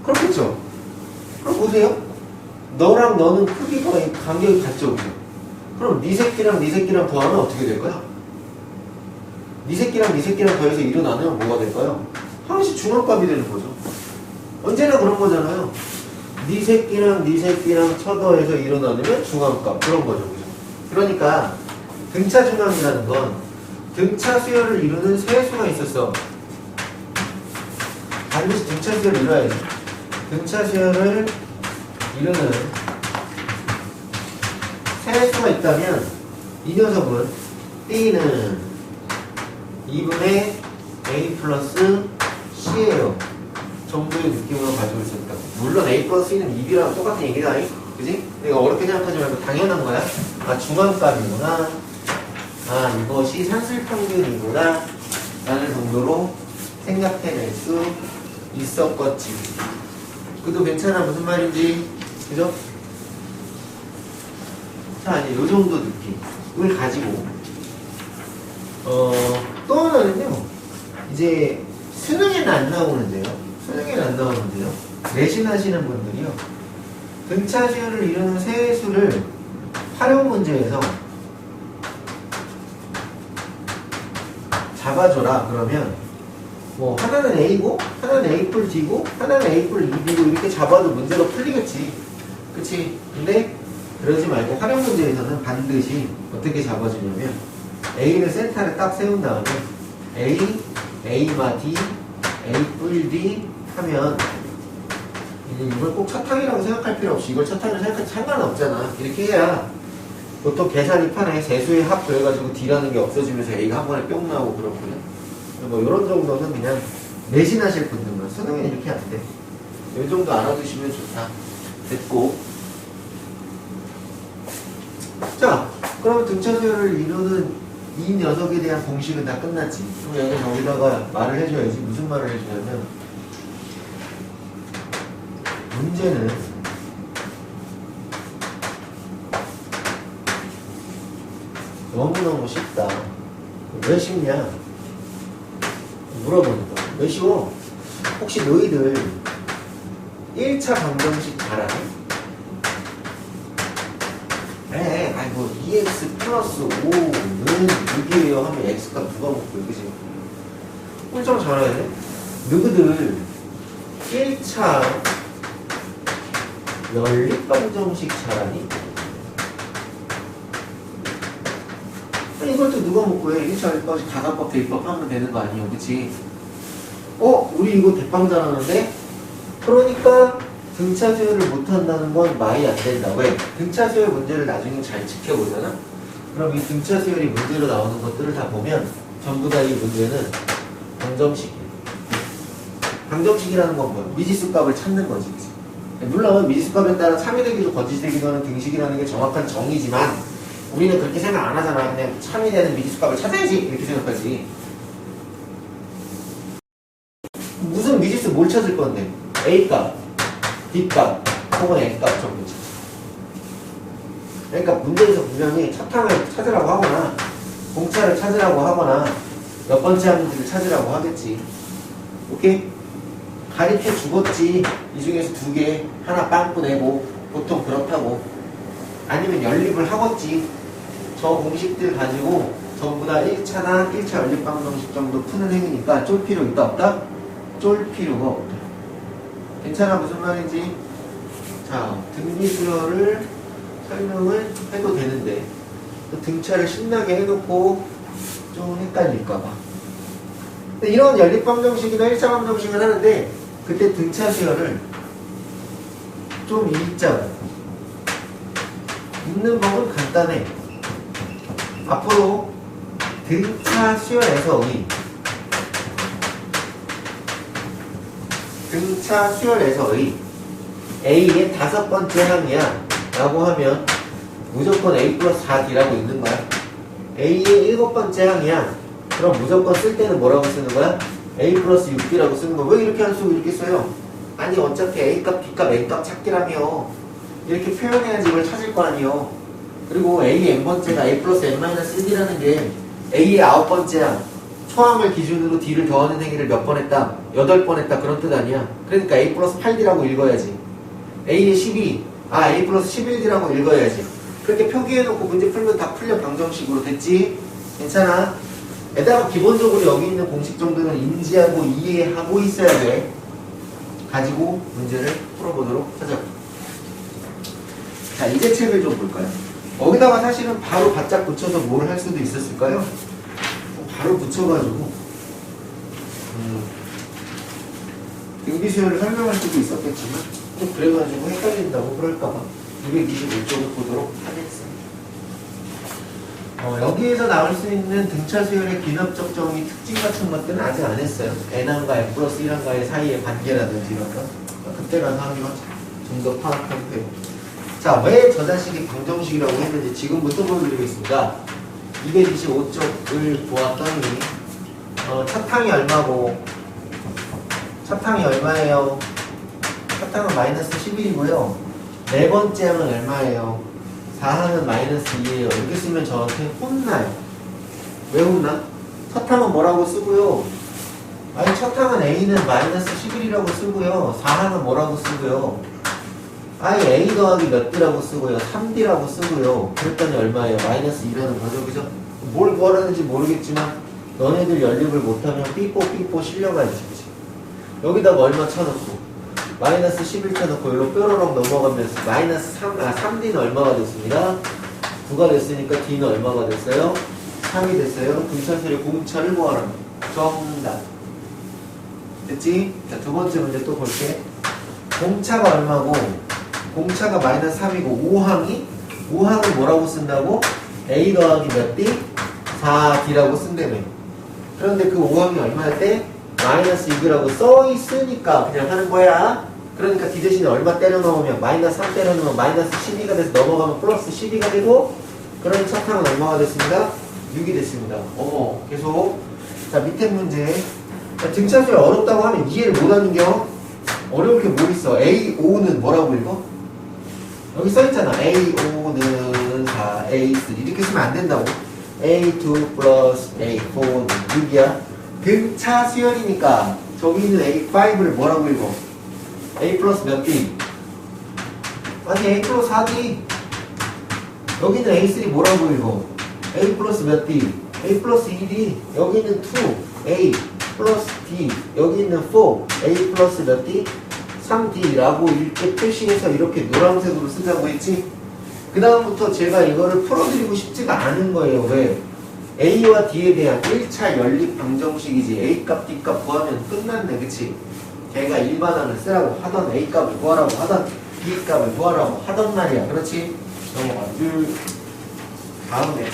그렇겠죠? 그럼 보세요. 너랑 너는 크기가 간격이 같죠, 그죠? 그럼 네 새끼랑 네 새끼랑 더하면 어떻게 될까요? 네 새끼랑 네 새끼랑 더해서 일어나면 뭐가 될까요? 항시 중앙값이 되는 거죠. 언제나 그런 거잖아요. 네 새끼랑 네 새끼랑 쳐더해서 일어나면 중앙값, 그런 거죠, 그죠? 그러니까 등차 중앙이라는 건 등차 수열을 이루는 세수가 있었어. 반드시 등차 수열을 이뤄야지. 등차 수열을 이루는 세수가 있다면 이 녀석은 B는 2분의 A 플러스 C예요. 정도의 느낌으로 가지고 있었다. 물론 A 플러스 C는 2B랑 똑같은 얘기다. 그지? 내가 어렵게 생각하지 말고 당연한 거야. 아, 중앙값이구나. 아, 이것이 산술평균이구나. 라는 정도로 생각해낼 수 있었겠지. 그도 괜찮아. 무슨 말인지. 그죠? 자, 이제 요 정도 느낌을 가지고, 또 하나는요, 이제 수능에는 안 나오는데요. 수능에는 안 나오는데요. 내신하시는 분들이요. 등차 수열을 이루는 세수를 활용 문제에서 잡아줘라. 그러면 뭐 하나는 A고 하나는 A 뿔 D고 하나는 A 뿔 2B고 이렇게 잡아도 문제가 풀리겠지. 그치? 근데 그러지 말고 활용 문제에서는 반드시 어떻게 잡아주냐면 A를 센터를 딱 세운 다음에 A, A마 D, A 뿔 D 하면 이걸 꼭 차탕이라고 생각할 필요 없이 이걸 차탕이라고 생각해도 상관없잖아. 이렇게 해야 보통 계산이 편해. 세수의 합 그래가지고 D라는 게 없어지면서 A가 한 번에 뿅 나오고 그렇거든. 뭐 이런 정도는 그냥 내신하실 분들만, 수능에 이렇게 안 돼. 이 정도 알아두시면 좋다. 됐고. 자, 그러면 등차 수열을 이루는 이 녀석에 대한 공식은 다 끝났지. 그럼 여기다가 말을 해줘야지. 무슨 말을 해주냐면, 문제는 너무너무 쉽다. 왜 쉽냐? 물어보는 거야. 왜 쉬워? 혹시 너희들 1차 방정식 잘 알아? 그래, 아이고 2x 플러스 5는 6이에요 하면 x값 누가 먹고요, 그지? 꿀점 잘 알아야 돼? 너희들 1차 연립방정식 잘하니? 이걸 또 누가 먹고 해? 1차 연립방정식 가산법, 대입법 하면 되는 거 아니에요, 그치? 우리 이거 대빵 잘하는데? 그러니까 등차 수열을 못한다는 건 말이 안 된다. 왜? 등차 수열 문제를 나중에 잘 지켜보잖아? 그럼 이 등차 수열이 문제로 나오는 것들을 다 보면 전부 다 이 문제는 방정식이에요. 방정식이라는 건 뭐야? 미지수 값을 찾는 거지. 물론 미지수 값에 따라 참이되기도 거짓되기도 하는 등식이라는 게 정확한 정의지만 우리는 그렇게 생각 안 하잖아. 그냥 참이되는 미지수 값을 찾아야지 이렇게 생각하지. 무슨 미지수 뭘 찾을 건데? A값, B값, 혹은 X값 정도 찾지. 그러니까 문제에서 분명히 차탕을 찾으라고 하거나 공차를 찾으라고 하거나 몇 번째 항인지를 찾으라고 하겠지. 오케이? 가리켜 주겠지. 이 중에서 두 개 하나 빵꾸 내고 보통 그렇다고. 아니면 연립을 하겠지. 저 공식들 가지고 전부 다 1차나 1차 연립방정식 정도 푸는 행위니까 쫄 필요 있다 없다? 쫄 필요가 없다. 괜찮아? 무슨 말인지? 자, 등비수열을 설명을 해도 되는데 또 등차를 신나게 해놓고 좀 헷갈릴까봐. 근데 이런 연립방정식이나 1차 방정식을 하는데 그때 등차 수열을 좀 읽자고. 읽는 법은 간단해. 앞으로 등차 수열에서의 A의 5번째 항이야 라고 하면 무조건 A 플러스 4D라고 있는 거야. A의 7번째 항이야. 그럼 무조건 쓸 때는 뭐라고 쓰는 거야? A 플러스 6D라고 쓰는 거야. 왜 이렇게 안 쓰고 이렇게 써요? 아니 어차피 A값, B값, N값 찾기라며 이렇게 표현해야지 이걸 찾을 거 아니에요. 그리고 A의 N번째가 A 플러스 N-1D라는 게 A의 9번째야. 초항을 기준으로 D를 더하는 행위를 몇 번 했다? 8번 했다. 그런 뜻 아니야. 그러니까 A 플러스 8D라고 읽어야지. A의 12, A 플러스 11D라고 읽어야지. 그렇게 표기해놓고 문제 풀면 다 풀려. 방정식으로 됐지? 괜찮아? 게다가 기본적으로 여기 있는 공식 정도는 인지하고 이해하고 있어야 돼. 가지고 문제를 풀어보도록 하자. 자, 이제 책을 좀 볼까요? 거기다가 사실은 바로 바짝 붙여서 뭘 할 수도 있었을까요? 바로 붙여가지고 등비수열을 설명할 수도 있었겠지만 또 그래가지고 헷갈린다고 그럴까봐 225쪽을 보도록 하겠습니다. 여기에서 나올 수 있는 등차 수열의 기납적 정의 특징 같은 것들은 아직 안 했어요. N항과 N 플러스 1항과의 사이의 관계라든지 이런 거. 그때 가서 하면 좀 더 파악하면 돼요. 자, 왜 저 자식이 방정식이라고 했는지 지금부터 보여드리겠습니다. 225쪽을 보았더니 차탕이 얼마고 차탕이 얼마예요? 차탕은 마이너스 11이고요. 네 번째 항은 얼마예요? 4항은 마이너스 2예요. 이렇게 쓰면 저한테 혼나요. 왜 혼나? 차탕은 뭐라고 쓰고요? 아니 차탕은 A는 마이너스 11이라고 쓰고요. 4항은 뭐라고 쓰고요? 아예 A 더하기 몇 D라고 쓰고요. 3D라고 쓰고요. 그랬더니 얼마예요? 마이너스 2라는 거죠. 그죠? 뭘 구하라는지 모르겠지만 너네들 연립을 못하면 삐뽀 실려가야지. 그치? 여기다가 얼마 쳐놓고 마이너스 11 쳐놓고 여기로 뾰로롱 넘어가면서 마이너스 3D는 얼마가 됐습니다? 9가 됐으니까 D는 얼마가 됐어요? 3이 됐어요. 등차수열의 공차를 구하라. 정답. 됐지? 자, 두 번째 문제 또 볼게. 공차가 얼마고 공차가 마이너스 3이고 5항을 뭐라고 쓴다고? A 더하기 몇 D? 4D라고 쓴다며. 그런데 그 5항이 얼마일 때? 마이너스 6이라고 써있으니까 그냥 하는 거야. 그러니까 D 대신에 얼마 때려 넣으면 마이너스 3 때려 넣으면 마이너스 12가 돼서 넘어가면 플러스 12가 되고 그러니 차탕은 얼마가 됐습니다? 6이 됐습니다. 계속. 자, 밑에 문제. 자, 등차수열 어렵다고 하면 이해를 못하는 겨. 어려울 게 뭐 있어? A5는 뭐라고 읽어? 여기 써있잖아. A5는 4, A3 이렇게 쓰면 안 된다고. A2 플러스 A4는 6이야. 등차 수열이니까 저기 있는 A5를 뭐라고 읽어? A 플러스 몇 D? 아니 A 플러스 4D. 여기는 A3 뭐라고 읽어? A 플러스 몇 D? A 플러스 2D. 여기는 2 A 플러스 D. 여기 있는 4 A 플러스 몇 D? 3D라고 이렇게 표시해서 이렇게 노란색으로 쓰자고 했지? 그 다음부터 제가 이거를 풀어드리고 싶지가 않은 거예요. 왜? A와 D에 대한 1차 연립 방정식이지. A값, D값 구하면 끝났네. 그치? 걔가 일반항을 쓰라고 하던 A값을 구하라고 하던 B값을 구하라고 하던 말이야. 그렇지? 넘어가. 다음에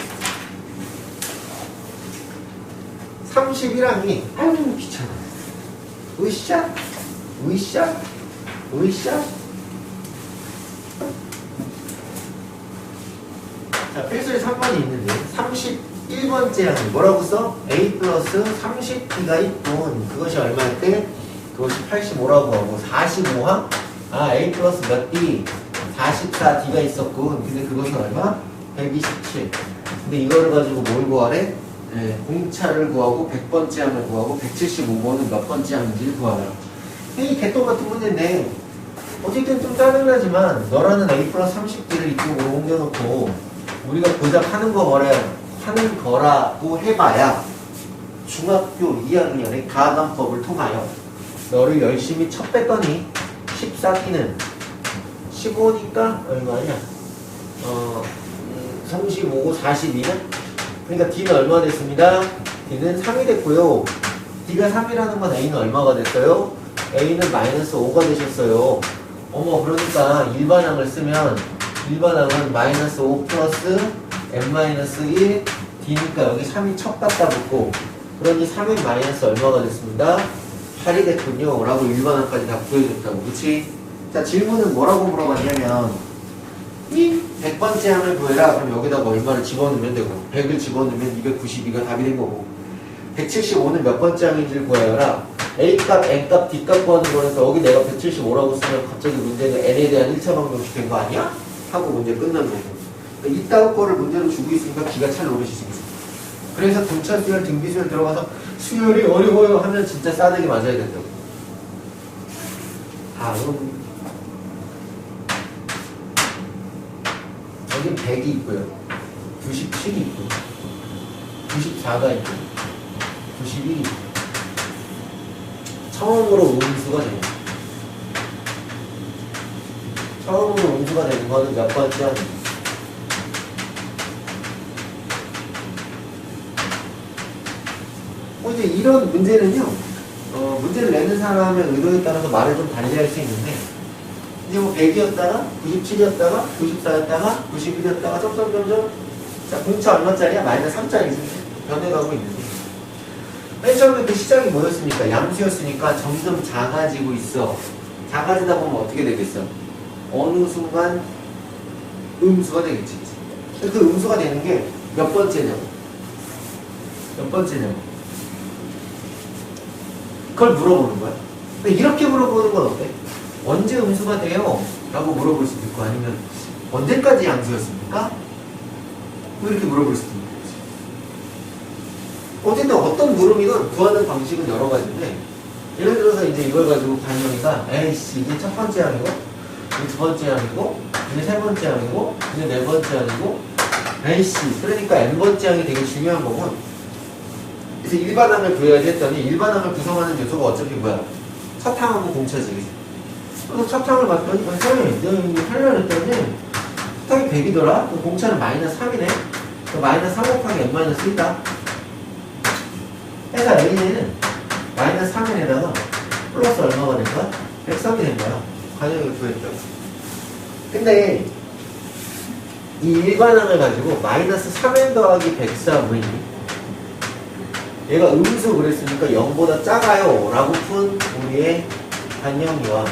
31항이 아유 귀찮아. 으쌰. 자, 필수에 3번이 있는데 31번째 항이 뭐라고 써? A 플러스 30D가 있군. 그것이 얼마일 때? 그것이 85라고 하고 45항? A 플러스 몇 D? 44D가 있었군. 근데 그것은 얼마? 127. 근데 이거를 가지고 뭘 구하래? 네, 공차를 구하고 100번째 항을 구하고 175번은 몇 번째 항인지를 구하라. 이 개똥 같은 문제인데 어쨌든 좀 짜증나지만 너라는 A 플러스 30D를 이쪽으로 옮겨놓고 우리가 고작 하는 거라고 해봐야 중학교 2학년의 가감법을 통하여 너를 열심히 첫 뺐더니 14D는 15니까 얼마냐? 35고 42는? 그러니까 D는 얼마 됐습니다? D는 3이 됐고요. D가 3이라는 건 A는 얼마가 됐어요? A는 마이너스 5가 되셨어요. 어머, 그러니까 일반항을 쓰면 일반항은 마이너스 5 플러스 n-1 D니까 여기 3이 첫 갖다 붙고 그러니 3은 마이너스 얼마가 됐습니다? 8이 됐군요. 라고 일반항까지 다 구해줬다고. 그치? 자, 질문은 뭐라고 물어봤냐면 이 100번째 항을 구해라. 그럼 여기다가 얼마를 집어넣으면 되고 100을 집어넣으면 292가 답이 된 거고 175는 몇 번째 항인지를 구해라. A값, N값, D값 구하는 거니까 여기 내가 175라고 쓰면 갑자기 문제는 N에 대한 1차 방정식 된 거 아니야? 하고 문제 끝난 거고. 그러니까 이따가 거를 문제로 주고 있으니까 기가 찰 노릇이시겠어. 그래서 분차 수열, 등비 수열 들어가서 수열이 어려워요 하면 진짜 싸대기 맞아야 된다고. 다음 여기 100이 있고요. 97이 있고 94가 있고 91이 있고 처음으로 음수가 됩니다. 처음으로 음수가 되는 거는 몇 번째 항입니다. 이제 이런 문제는요, 문제를 내는 사람의 의도에 따라서 말을 좀 달리할 수 있는데, 이제 뭐 100이었다가, 97이었다가, 94였다가, 91이었다가, 점점점점, 자, 공차 얼마짜리야? 마이너스 3짜리지. 변해가고 있는데. 맨 처음에 그 시작이 뭐였습니까? 양수였으니까 점점 작아지고 있어. 작아지다 보면 어떻게 되겠어? 어느 순간 음수가 되겠지. 그 음수가 되는 게 몇 번째냐고. 몇 번째냐고. 그걸 물어보는 거야. 근데 이렇게 물어보는 건 어때? 언제 음수가 돼요? 라고 물어볼 수도 있고 아니면 언제까지 양수였습니까? 뭐 이렇게 물어볼 수도 있는 거지. 어쨌든 어떤 물음이건 구하는 방식은 여러 가지인데 예를 들어서 이제 이걸 가지고 반영이가 에이씨 이게 첫 번째 항이고 이게 두 번째 항이고 이게 세 번째 항이고 이게 네 번째 항이고 에이씨 그러니까 n번째 항이 되게 중요한 거고 그래서 일반항을 구해야지 했더니 일반항을 구성하는 요소가 어차피 뭐야? 첫 항하고 공차지. 그래서 첫 항을 봤더니 선생님 내가 하려고 했더니 첫 항이 100이더라? 공차는 마이너스 3이네? 마이너스 3 곱하기 n-1다. 해서 A는 마이너스 3n에다가 플러스 얼마가 된 거야? 103이 된 거야. 관역을 구했다고. 근데 이 일반항을 가지고 마이너스 3n 더하기 103을 얘가 음수 그랬으니까 0보다 작아요 라고 푼 우리의 반영이와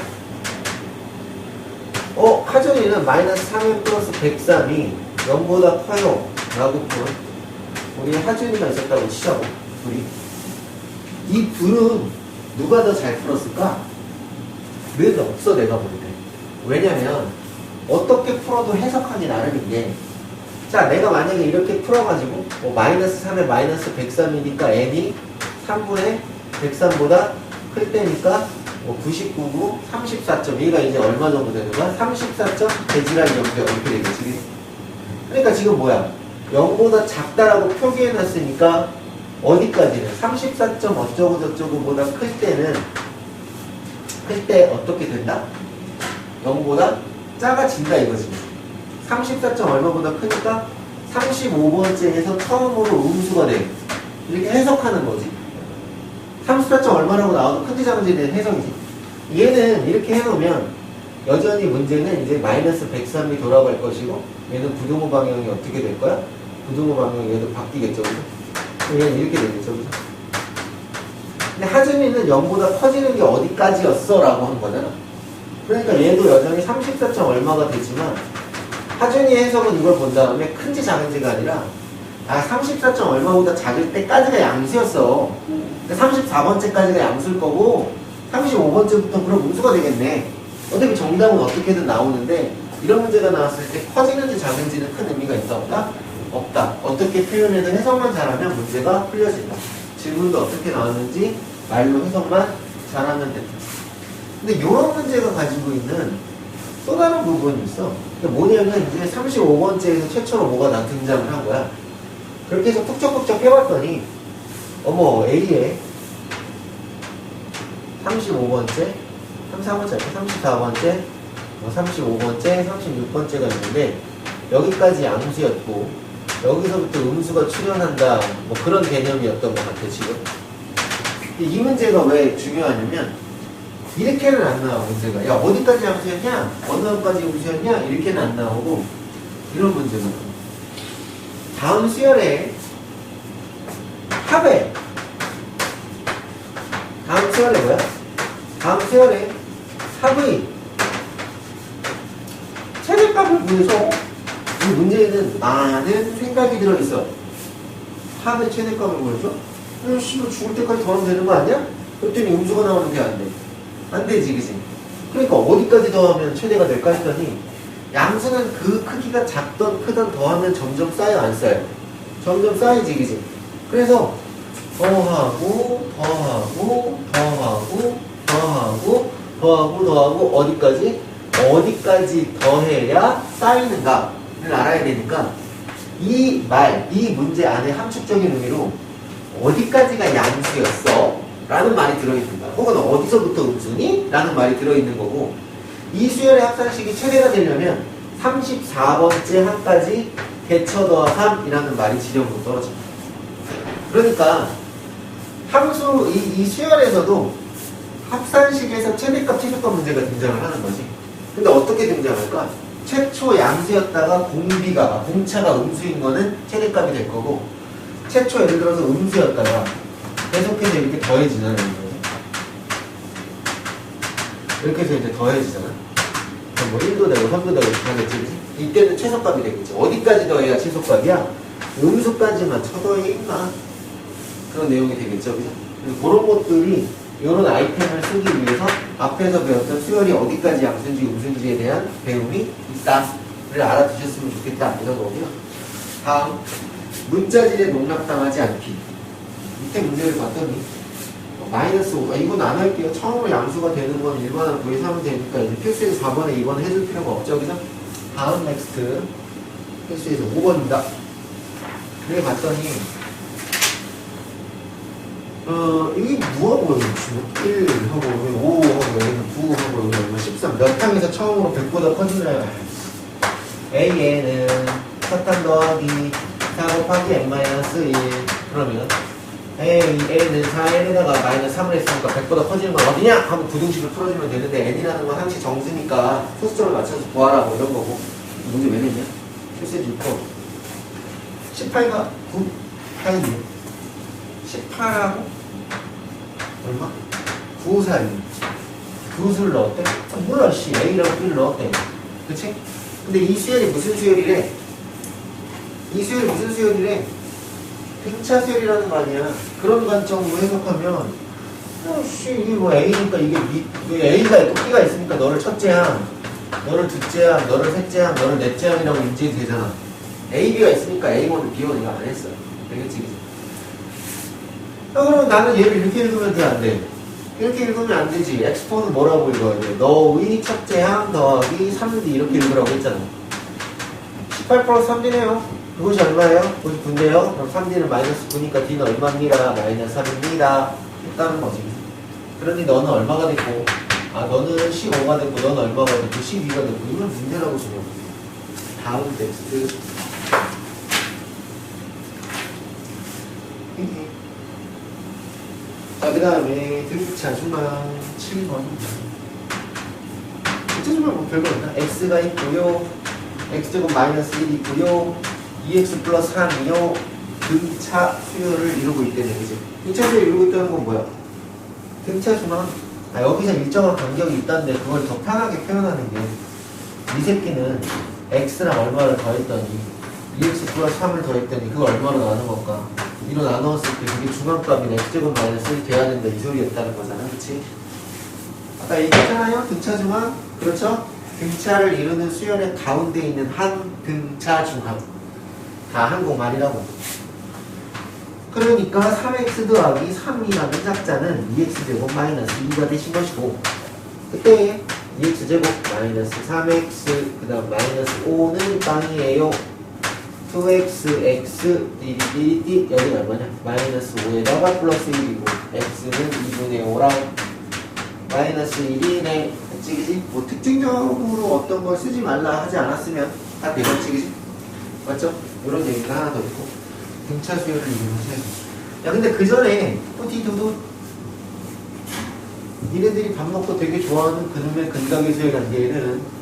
하준이는 마이너스 3n 플러스 103이 0보다 커요 라고 푼 우리의 하준이가 있었다고 치자고. 둘이 이 둘은 누가 더 잘 풀었을까? 는 없어 내가 볼 때. 왜냐면 어떻게 풀어도 해석하기 나름인데 자 내가 만약에 이렇게 풀어가지고 마이너스 3에 마이너스 103이니까 n이 3분의 103보다 클 때니까 99구 34점 얘가 이제 얼마 정도 되는 거야? 34점 대지란 0점 이렇게 되겠지. 그러니까 지금 뭐야 0보다 작다라고 표기해놨으니까 어디까지는 34점 어쩌고 저쩌고보다 클 때 어떻게 된다? 0보다 작아진다 이거지. 34점 얼마보다 크니까 35번째에서 처음으로 음수가 돼. 이렇게 해석하는 거지. 34점 얼마라고 나와도 큰지 작은지에 대한 해석이지. 얘는 이렇게 해놓으면 여전히 문제는 이제 마이너스 103이 돌아갈 것이고 얘는 부등호 방향이 어떻게 될 거야? 부등호 방향이 얘도 바뀌겠죠. 그죠? 얘는 이렇게 되겠죠. 그죠? 근데 하준이는 0보다 커지는 게 어디까지였어? 라고 한 거잖아. 그러니까 얘도 여전히 34점 얼마가 되지만 하준이 해석은 이걸 본 다음에 큰지 작은지가 아니라 34점 얼마보다 작을 때까지가 양수였어. 34번째까지가 양수일 거고 35번째부터 그럼 음수가 되겠네. 어차피 정답은 어떻게든 나오는데 이런 문제가 나왔을 때 커지는지 작은지는 큰 의미가 있다 없다? 없다. 어떻게 표현해도 해석만 잘하면 문제가 풀려진다. 질문도 어떻게 나왔는지 말로 해석만 잘하면 된다. 근데 이런 문제가 가지고 있는 또 다른 부분이 있어. 뭐냐면 이제 35번째에서 최초로 뭐가 등장을 한 거야. 그렇게 해서 푹적푹적 해봤더니 어머 A에 35번째, 34번째, 34번째, 35번째, 36번째가 있는데 여기까지 양수였고 여기서부터 음수가 출현한다 뭐 그런 개념이었던 것 같아 지금. 이 문제가 왜 중요하냐면 이렇게는 안 나와 문제가. 야 어디까지 양수였냐? 어느 것까지 음수였냐? 이렇게는 안 나오고 이런 문제가 나와. 다음 수열에 합에 다음 수열에 뭐야? 다음 수열에 합의 최대값을 구해서 이 문제에는 많은 생각이 들어있어. 합의 최대값을 구해서 씨발 죽을 때까지 더하면 되는 거 아니야? 그랬더니 음수가 나오는데 안 돼. 안 되지 그치? 그러니까 어디까지 더하면 최대가 될까 했더니 양수는 그 크기가 작던 크던 더하면 점점 쌓여 안 쌓여? 점점 쌓이지 그치? 그래서 더하고 더하고 더하고 더하고 더하고 더하고 어디까지 더해야 쌓이는가를 알아야 되니까 이 문제 안에 함축적인 의미로 어디까지가 양수였어? 라는 말이 들어있는 거야. 혹은 어디서부터 음수니? 라는 말이 들어있는 거고 이 수열의 합산식이 최대가 되려면 34번째 한까지 대처 더하 3이라는 말이 지령으로 떨어져. 그러니까 함수 이 수열에서도 합산식에서 최대값 최소값 문제가 등장을 하는 거지. 근데 어떻게 등장할까? 최초 양수였다가 공차가 음수인 거는 최대값이 될 거고 최초 예를 들어서 음수였다가 계속해서 이렇게 더해지잖아요. 이렇게 해서 이제 더해지잖아. 그럼 뭐 1도 되고 3도 되고 이렇게 하겠지. 이때는 최소값이 되겠지. 어디까지 더해야 최소값이야? 음수까지만 쳐더해 임마. 그런 내용이 되겠죠. 그죠? 그런 것들이 이런 아이템을 쓰기 위해서 앞에서 배웠던 수열이 어디까지 양수인지 음수인지에 대한 배움이 있다를 알아두셨으면 좋겠다. 이런 거고요. 다음 문자질에 농락당하지 않기. 밑에 문제를 봤더니 마이너스 5. 이건 안 할게요. 처음으로 양수가 되는 건 1번을 구해서 하면 되니까 이제 필수에서 4번에 2번 해줄 필요가 없죠. 그죠? 다음 넥스트 필수에서 5번입니다. 그래 봤더니 이게 뭐하고 지금 1하고 5하고 여기는 9하고 여기 얼마 13 몇 항에서 처음으로 100보다 커지나요? A에는 사탄 더하기 4 곱하기 n-1 그러면 A는 4n에다가 마이너스 3을 했으니까 100보다 커지는 건 어디냐? 하고 부등식을 풀어주면 되는데 n이라는 건 항시 정수니까 소수점을 맞춰서 구하라 뭐 이런 거고 문제 왜 냈냐? 필수에 6번 18가 9 8이 18하고 얼마? 9, 4, 2 9수를 넣었대? 몰라 씨 A랑 B를 넣었대 그치? 근데 이 수열이 무슨 수열이래? 이 수열이 무슨 수열이래? 등차 수열이라는 거 아니야. 그런 관점으로 해석하면 씨 이게 뭐 A니까 이게 A가 있고 B가 있으니까 너를 첫째 항 너를 둘째 항 너를 셋째 항 너를 넷째 항이라고 인지해도 되잖아. A, B가 있으니까 A1, B1 이거 안 했어. 되겠지 그치? 그러면 나는 얘를 이렇게 읽으면 돼, 안 돼? 이렇게 읽으면 안 되지. 엑스포는 뭐라고 읽어야 돼? 너의 첫째 항 더하기 3D 이렇게 읽으라고 했잖아. 18 플러스 3D네요. 그것이 얼마예요? 99인데요. 그럼 3D는 마이너스 9니까 D는 얼마입니다? 마이너스 3입니다. 했다는 거지. 그러니 너는 얼마가 됐고, 너는 15가 됐고, 너는 얼마가 됐고, 12가 됐고, 이건 문제라고 주면. 다음 텍스트. 자, 그 다음에 등차 중앙 7번. 등차 중앙 뭐 별거 없나? x가 있고요. x제곱 마이너스 1이 있고요. 2x 플러스 3이요. 등차 수열을 이루고 있다는 얘기죠. 등차 수열을 이루고 있다는 건 뭐야? 등차 중앙. 여기서 일정한 간격이 있다는데 그걸 더 편하게 표현하는 게 이 새끼는 x랑 얼마를 더했더니 2x 플러스 3을 더했더니 그걸 얼마로 나눈 건가? 이로 나누었을 때 그게 중앙값인 x제곱 마이너스 1이 돼야 된다 이 소리였다는 거잖아. 그치? 아까 얘기했잖아요. 등차 중앙. 그렇죠? 등차를 이루는 수열의 가운데 있는 한 등차 중합. 다 한국말이라고. 그러니까 3x 더하기 3이라는 작자는 2x제곱 마이너스 2가 되신 것이고, 그때 2x제곱 마이너스 3x 그 다음 마이너스 5는 빵이에요. 2x x 띠리띠리띠 여기는 얼마냐? 마이너스 5에다가 플러스 1이고 x는 2분의 5랑 마이너스 1이네. 그치? 뭐 특징적으로 어떤 걸 쓰지 말라 하지 않았으면 다 되겠지, 그치? 맞죠? 이런 얘기가 하나 더 있고, 등차 수열을 이루는 세수. 야, 근데 그 전에 또디도도 니네들이 밥 먹고 되게 좋아하는 그놈의 근각의 수열 단계에는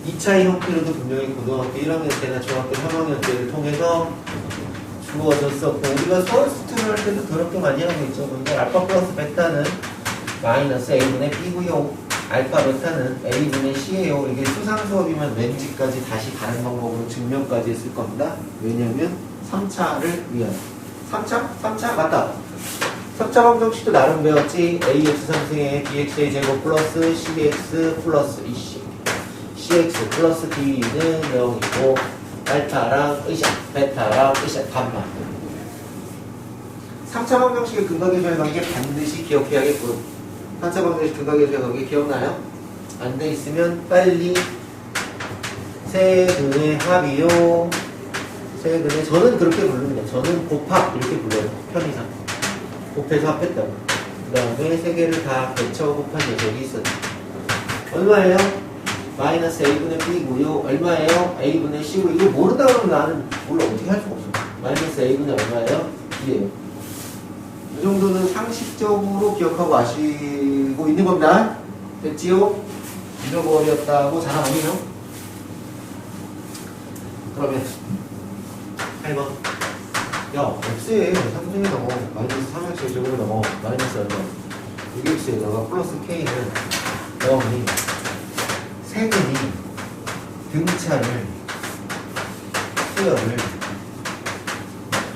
2차의 형태로도 분명히 고등학교 1학년 때나 중학교 3학년 때를 통해서 주어졌었고, 우리가 서울스투를 할 때도 그렇게 많이 하고 있죠. 근데 알파 플러스 베타는 마이너스 a분의 b고요. 알파 베타는 a분의 c예요. 이게 수상 수업이면 왠지까지 다시 다른 방법으로 증명까지 했을 겁니다. 왜냐면 3차를 위한 3차? 맞다. 3차 방정식도 나름 배웠지. ax 상승에 bx의 제곱 플러스 cx 플러스 cx 플러스 b는 0이고 알파랑 으쌰 베타랑 으쌰 감마. 3차 방정식의 근각의 수열 관계 반드시 기억해야겠고요. 3차 방정식 근각의 수열 관계 기억나요? 안 돼 있으면 빨리 세근의 합이요. 세근의 저는 그렇게 부릅니다. 저는 곱합 이렇게 불러요. 편의상 곱해서 합했다고. 그 다음에 세 개를 다 배쳐 곱한 녀석이 있어요. 얼마예요? 마이너스 a분의 b고요. 얼마예요? a분의 c고. 이거 모른다 그러면 나는 몰라 어떻게 할 수가 없어. 마이너스 a분의 얼마예요? b예요. 이 정도는 상식적으로 기억하고 아시고 있는 겁니다. 됐지요? 잃어버렸다고 자랑 아니에요? 그러면 8번. 야, x에 상승에 넘어 마이너스 3x 제곱에 넘어 마이너스 얼마 6x에다가 플러스 k는 0이 세근이 등차를 수열을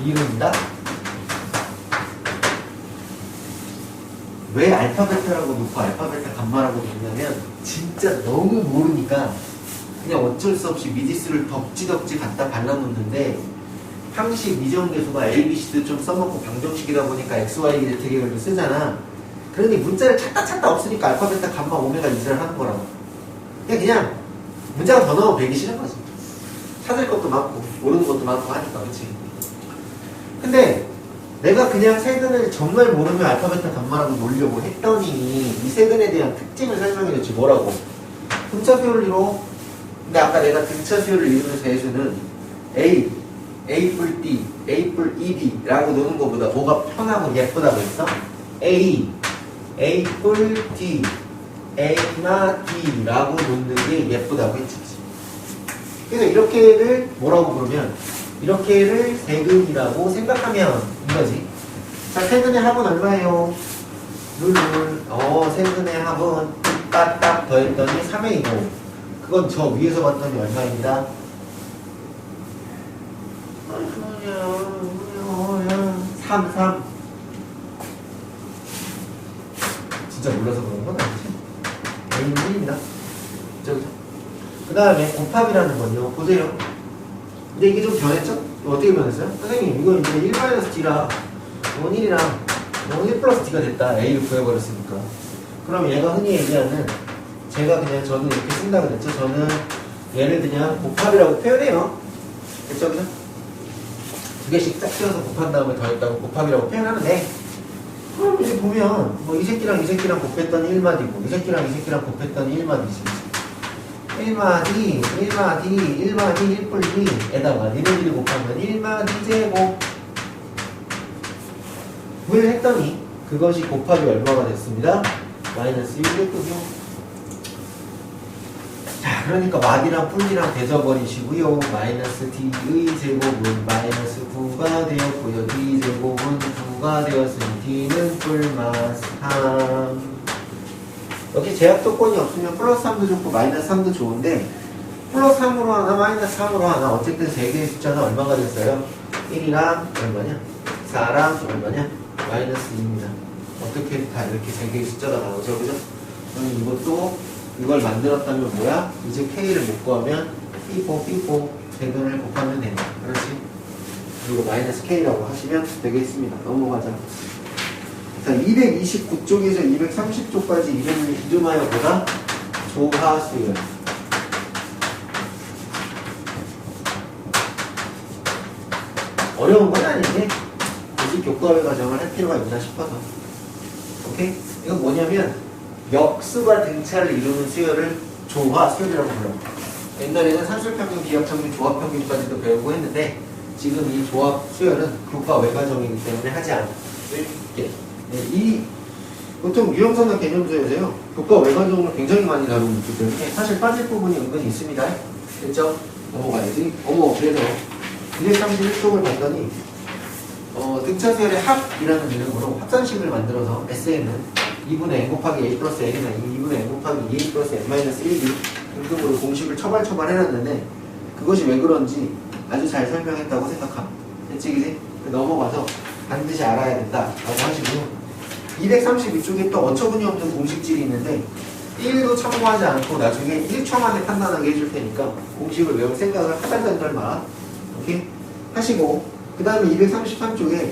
이룬다? 왜 알파 베타라고 놓고 알파 베타 감마라고 놓냐면 진짜 너무 모르니까 그냥 어쩔 수 없이 미지수를 덕지덕지 갖다 발라놓는데, 항식 미정계수가 ABC도 좀 써먹고 방정식이다 보니까 XY 대개열도 쓰잖아. 그러니 문자를 찾다 없으니까 알파 베타 감마 오메가 이지를 하는 거라고. 그냥 문자가 더 넣으면 배기 싫은 거지. 찾을 것도 많고 모르는 것도 많고 하니까. 그치? 근데 내가 그냥 세근을 정말 모르면 알파 베타 감마라고 놓으려고 했더니 이 세근에 대한 특징을 설명해줬지. 뭐라고? 등차 수열을 이뤄. 근데 아까 내가 등차 수열을 이루는 세수는 A 뿔 D, A 뿔 ED라고 노는 것보다 뭐가 편하고 예쁘다고 했어? A 뿔 D, A나 D라고 놓는 게 예쁘다고 했지. 그래서 이렇게를 뭐라고 부르면, 이렇게를 세근이라고 생각하면 이거지. 자, 세근의 합은 얼마예요? 룰룰. 세근의 합은 딱 더했더니 3A고, 그건 저 위에서 봤더니 얼마입니다? 3 진짜 몰라서 그런 건 아니지. A는 1입니다. 그죠? 그 다음에 곱합이라는 건요, 보세요. 근데 이게 좀 변했죠? 어떻게 변했어요? 선생님, 이거 이제 1-D라 이건 1이랑 이건 1 플러스 D가 됐다. A를 구해버렸으니까. 그럼 얘가 흔히 얘기하는, 제가 그냥 저는 이렇게 쓴다 그랬죠? 저는 얘를 그냥 곱합이라고 표현해요. 됐죠? 그죠? 두 개씩 딱 씌워서 곱한 다음에 더했다고 곱합이라고 표현하는데, 그럼 이제 보면 뭐 이 새끼랑 곱했더니 1마디고 이 새끼랑 곱했더니 1마디지. 1마디 1 뿔 2에다가 니네들이 곱하면 1마디 제곱을 했더니 그것이 곱합이 얼마가 됐습니다? 마이너스 1 됐군요. 자, 그러니까 마디랑 뿔이랑 대져버리시고요. 마이너스 D의 제곱은 마이너스 9가 되었고요. D 제곱은 9가 되었으니 D는 뿔마 3. 여기 제약 조건이 없으면 플러스 3도 좋고 마이너스 3도 좋은데, 플러스 3으로 하나 마이너스 3으로 하나 어쨌든 세 개의 숫자는 얼마가 됐어요? 1이랑 얼마냐? 4랑 얼마냐? 마이너스 2입니다. 어떻게 다 이렇게 세 개의 숫자가 나오죠? 그죠? 그럼 이것도 이걸 만들었다면 뭐야? 이제 K를 못 구하면 삐뽀 대변을 곱하면 된다. 그렇지? 그리고 마이너스 K라고 하시면 되겠습니다. 넘어가자. 자, 229쪽에서 230쪽까지 이름을 이름하여 보다 조하수열. 어려운 건 아닌데 굳이 교과외 과정을 할 필요가 있나 싶어서. 오케이? 이건 뭐냐면 역수가 등차를 이루는 수열을 조화수열이라고 불러요. 옛날에는 산술평균, 기하평균, 조합평균까지도 배우고 했는데 지금 이 조합수열은 교과외 과정이기 때문에 하지 않을게. 이 보통 유형선과 개념수에서요 교과외 과정을 굉장히 많이 다루고 있기 때문에 사실 빠질 부분이 은근히 있습니다. 됐죠? 넘어가야지. 그래서 231쪽을 봤더니 등차수열의 합이라는 이름으로 합산식을 만들어서 SN은 2분의 n 곱하기 a 플러스 n이나 2분의 n 곱하기 2a 플러스 n 마이너스 1이 등등으로 공식을 처발 해놨는데 그것이 왜 그런지 아주 잘 설명했다고 생각합니다. 됐지, 그지? 넘어가서 반드시 알아야 된다라고 하시고 232쪽에 또 어처구니 없는 공식질이 있는데 1도 참고하지 않고 나중에 1초 만에 판단하게 해줄 테니까 공식을 외울 생각을 하달달 마. 오케이? 하시고 그 다음에 233쪽에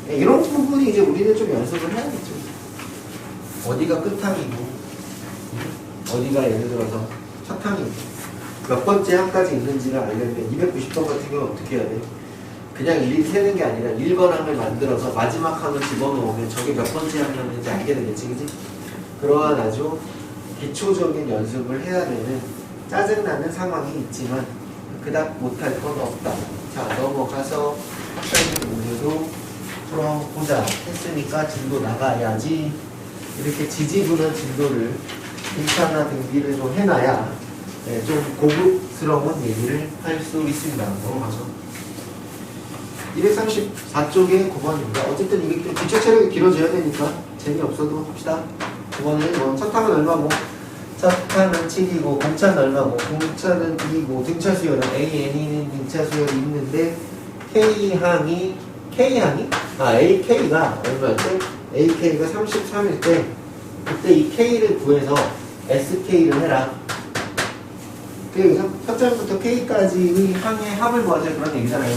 이런 부분이 이제 우리는 좀 연습을 해야겠죠. 어디가 끝항이고 어디가 예를 들어서 첫항이고 몇 번째 항까지 있는지를 알려면 290번 같은 경우는 어떻게 해야 돼요? 그냥 1 세는 게 아니라 1번 항을 만들어서 마지막 항을 집어넣으면 저게 몇 번째 항이었는지 알게 되겠지, 그지? 그러한 아주 기초적인 연습을 해야 되는 짜증나는 상황이 있지만 그닥 못할 건 없다. 자, 넘어가서 문제도 풀어보자. 했으니까 진도 나가야지. 이렇게 지지부는 진도를 등차나 등비를 좀 해놔야 좀 고급스러운 얘기를 할 수 있습니다. 넘어가서 234쪽에 9번입니다. 어쨌든 이게 기초 체력이 길어져야 되니까 재미없어도 합시다. 9번은 뭐 첫 항은 얼마고? 첫 항은 7이고 공차는 얼마고? 공차는 2이고 등차 수열은 AN이는 등차 수열이 있는데 AK가 얼마였지? AK가 33일 때 그때 이 K를 구해서 SK를 해라. 그래서 첫 장부터 K까지의 항의 합을 구하자 그런 얘기잖아요.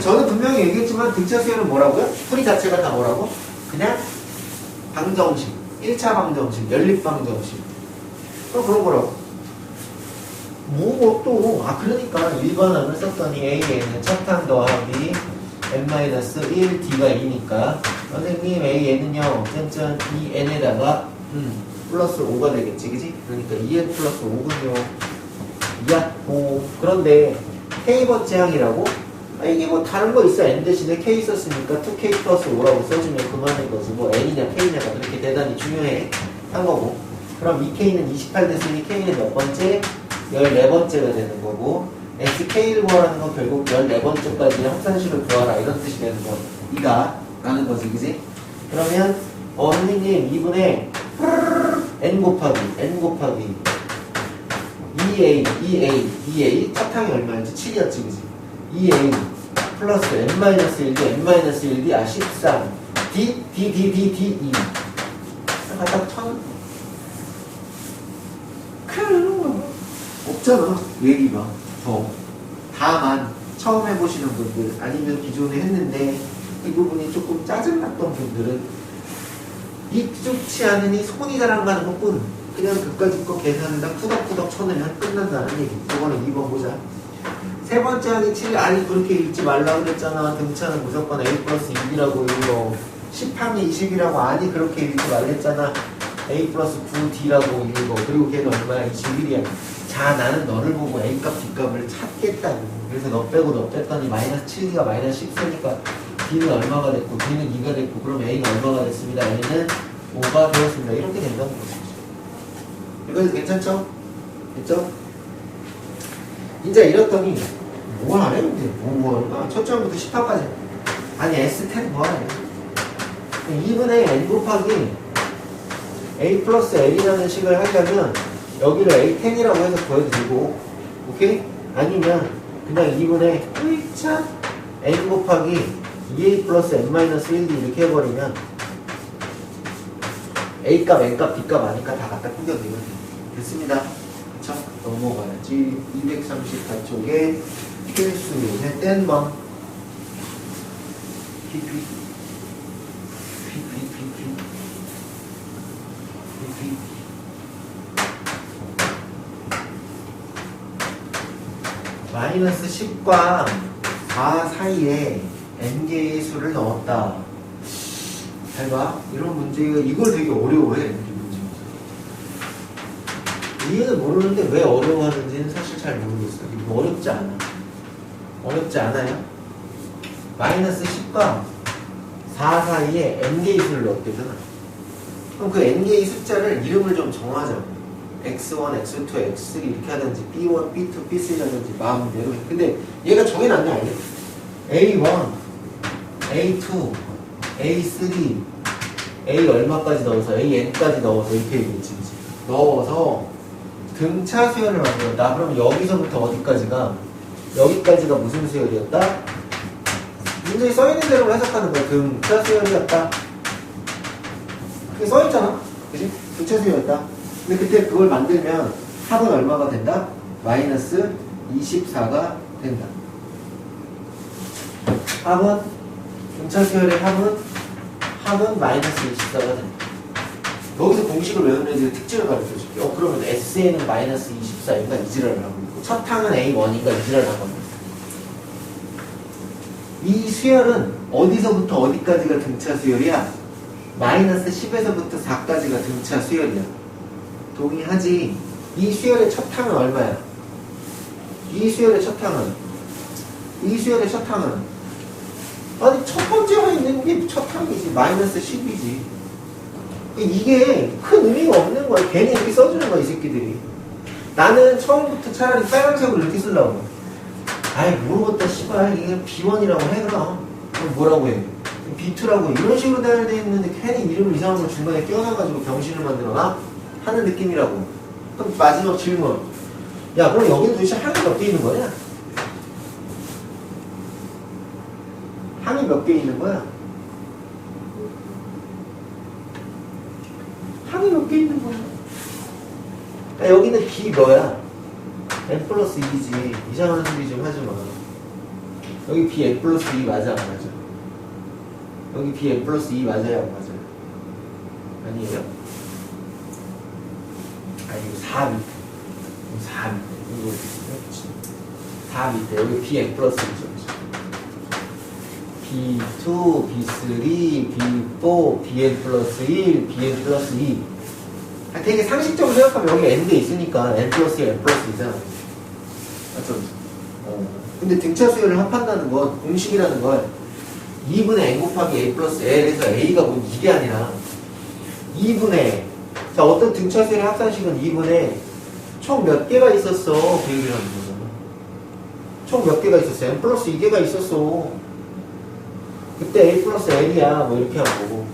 저는 분명히 얘기했지만 등차 수열은 뭐라고요? 풀이 자체가 다 뭐라고? 그냥 방정식, 1차 방정식, 연립 방정식. 그런 거라고. 그러니까 일반항을 썼더니 AN은 첫항 더하기 n-1, D가 2니까 선생님 AN은요, 짠짠 2n에다가 플러스 5가 되겠지, 그지? 그러니까 2n 플러스 5군요. 그런데 K번째 항이라고? 이게 뭐 다른 거 있어. n 대신에 k 썼으니까 2k 플러스 5라고 써주면 그만인 거지. 뭐 n이냐 k냐가 그렇게 대단히 중요해 한 거고. 그럼 이 k는 28 됐으니 k는 몇 번째? 14번째가 되는 거고, sk를 구하라는 건 결국 14번째까지 합산식을 구하라 이런 뜻이 되는 거. 이가 라는 거지, 그지? 그러면 선생님 2분의 n 곱하기 2a 첫 항이 얼마였지? 7이었지, 그지? 2a 플러스 n-1d n-1d 13 d 2 갖다 천 없잖아 얘기가. 다만 처음 해보시는 분들 아니면 기존에 했는데 이 부분이 조금 짜증났던 분들은 익숙치 않으니 손이 잘 안 가는 것뿐 그냥 그까짓 거 계산에다 푸덕푸덕 쳐내면 끝난다는 얘기. 이거는 2번 보자. 세 번째 항이 7, 아니 그렇게 읽지 말라고 그랬잖아. 등차는 무조건 A 플러스 2라고 읽어. 10항이 20이라고 아니 그렇게 읽지 말랬잖아. A 플러스 9D라고 읽어. 그리고 걔는 얼마야? 21이야. 자, 나는 너를 보고 A값, B값을 찾겠다고. 그래서 너 빼고 너 뺐더니 마이너스 7D가 마이너스 10세니까 D는 얼마가 됐고 D는 2가 됐고 그럼 A는 얼마가 됐습니다. A는 5가 되었습니다. 이렇게 된다는 거죠. 이거 괜찮죠? 됐죠? 이제 이랬더니 뭘 하래? 뭐 첫 장부터 10화까지 아니 S10 뭐 하래? 2분의 n 곱하기 a 플러스 l이라는 식을 하려면 여기를 a10이라고 해서 보여드리고, 오케이? 아니면 그냥 2분의 1차 n 곱하기 2a 플러스 n-1d 이렇게 해버리면 a값, n값, b값 아니까 다 갖다 꾸겨내면 돼. 됐습니다. 그쵸? 넘어가야지. 234쪽에 필수 했던 번. PP. 마이너스 10과 4 사이에 n개의 수를 넣었다. 잘 봐. 이런 문제가 이걸 되게 어려워해. 이 문제. 이해는 모르는데 왜 어려워하는지는 사실 잘 모르겠어요. 이거 어렵지 않아. 어렵지 않아요? 마이너스 10과 4 사이에 n개의 수를 넣었대잖아. 그럼 그 n개의 숫자를 이름을 좀 정하자. x1, x2, x3 이렇게 하든지 b1, b2, b3 하든지 마음대로. 근데 얘가 정해놨냐 아니야? a1, a2, a3, a 얼마까지 넣어서 an까지 넣어서 이렇게 얘기했지. 넣어서 등차 수열을 만들었다. 그럼 여기서부터 어디까지가? 여기까지가 무슨 수열이었다? 문제에 써있는 대로 해석하는 거야. 등차 수열이었다. 그게 써있잖아. 그치? 등차 수열이었다. 근데 그때 그걸 만들면 합은 얼마가 된다? 마이너스 24가 된다. 합은 등차 수열의 합은 마이너스 24가 된다. 여기서 공식을 외우는 애들의 특징을 가르쳐 줄게. 그러면 SN은 마이너스 24인가 이지랄을 하고 있고 첫 항은 A1인가 이지랄을 하고 있고 이 수열은 어디서부터 어디까지가 등차 수열이야? 마이너스 10에서부터 4까지가 등차 수열이야. 동의하지? 이 수열의 첫 항은 얼마야? 이 수열의 첫 항은 아니 첫 번째가 있는 게 첫 항이지. 마이너스 10이지. 이게 큰 의미가 없는 거야. 괜히 이렇게 써주는 거야 이 새끼들이. 나는 처음부터 차라리 빨간색으로 이렇게 쓰려고. 아이 모르겠다 씨발 이게 B1이라고 해. 그럼 뭐라고 해? B2라고 이런 식으로 되어 있는데 괜히 이름을 이상한 걸 중간에 끼워놔가지고 병신을 만들어놔? 하는 느낌이라고. 그럼 마지막 질문. 야 그럼 여기는 도대체 항이 몇 개 있는 거냐? 항이 몇 개 있는 거야? 항이 몇 개 있는 거야? 야, 여기는 B 뭐야? n 플러스 2지. 이상한 소리 좀 하지 마. 여기 B n 플러스 2 맞아 안 맞아? 여기 B n 플러스 2 맞아요 안 맞아요? 아니에요? 아니 이거 4 밑에. 4 밑에. 이거 4 밑에. 여기 B n 플러스 2죠. B2, B3, B4, BN 플러스 1, BN 플러스 2. 되게 상식적으로 생각하면 여기 N대 있으니까 N 플러스 1, N 플러스 2잖아. 맞죠? 근데 등차 수열을 합한다는 건, 공식이라는 건 2분의 N 곱하기 A 플러스 L에서 A가 뭐 이게 아니라 2분의 자 어떤 등차 수열의 합산식은 2분의 총 몇 개가 있었어 그 얘기를 하는 거잖아. 총 몇 개가 있었어? N 플러스 2개가 있었어. 그때 A 플러스 L이야 뭐 이렇게 하고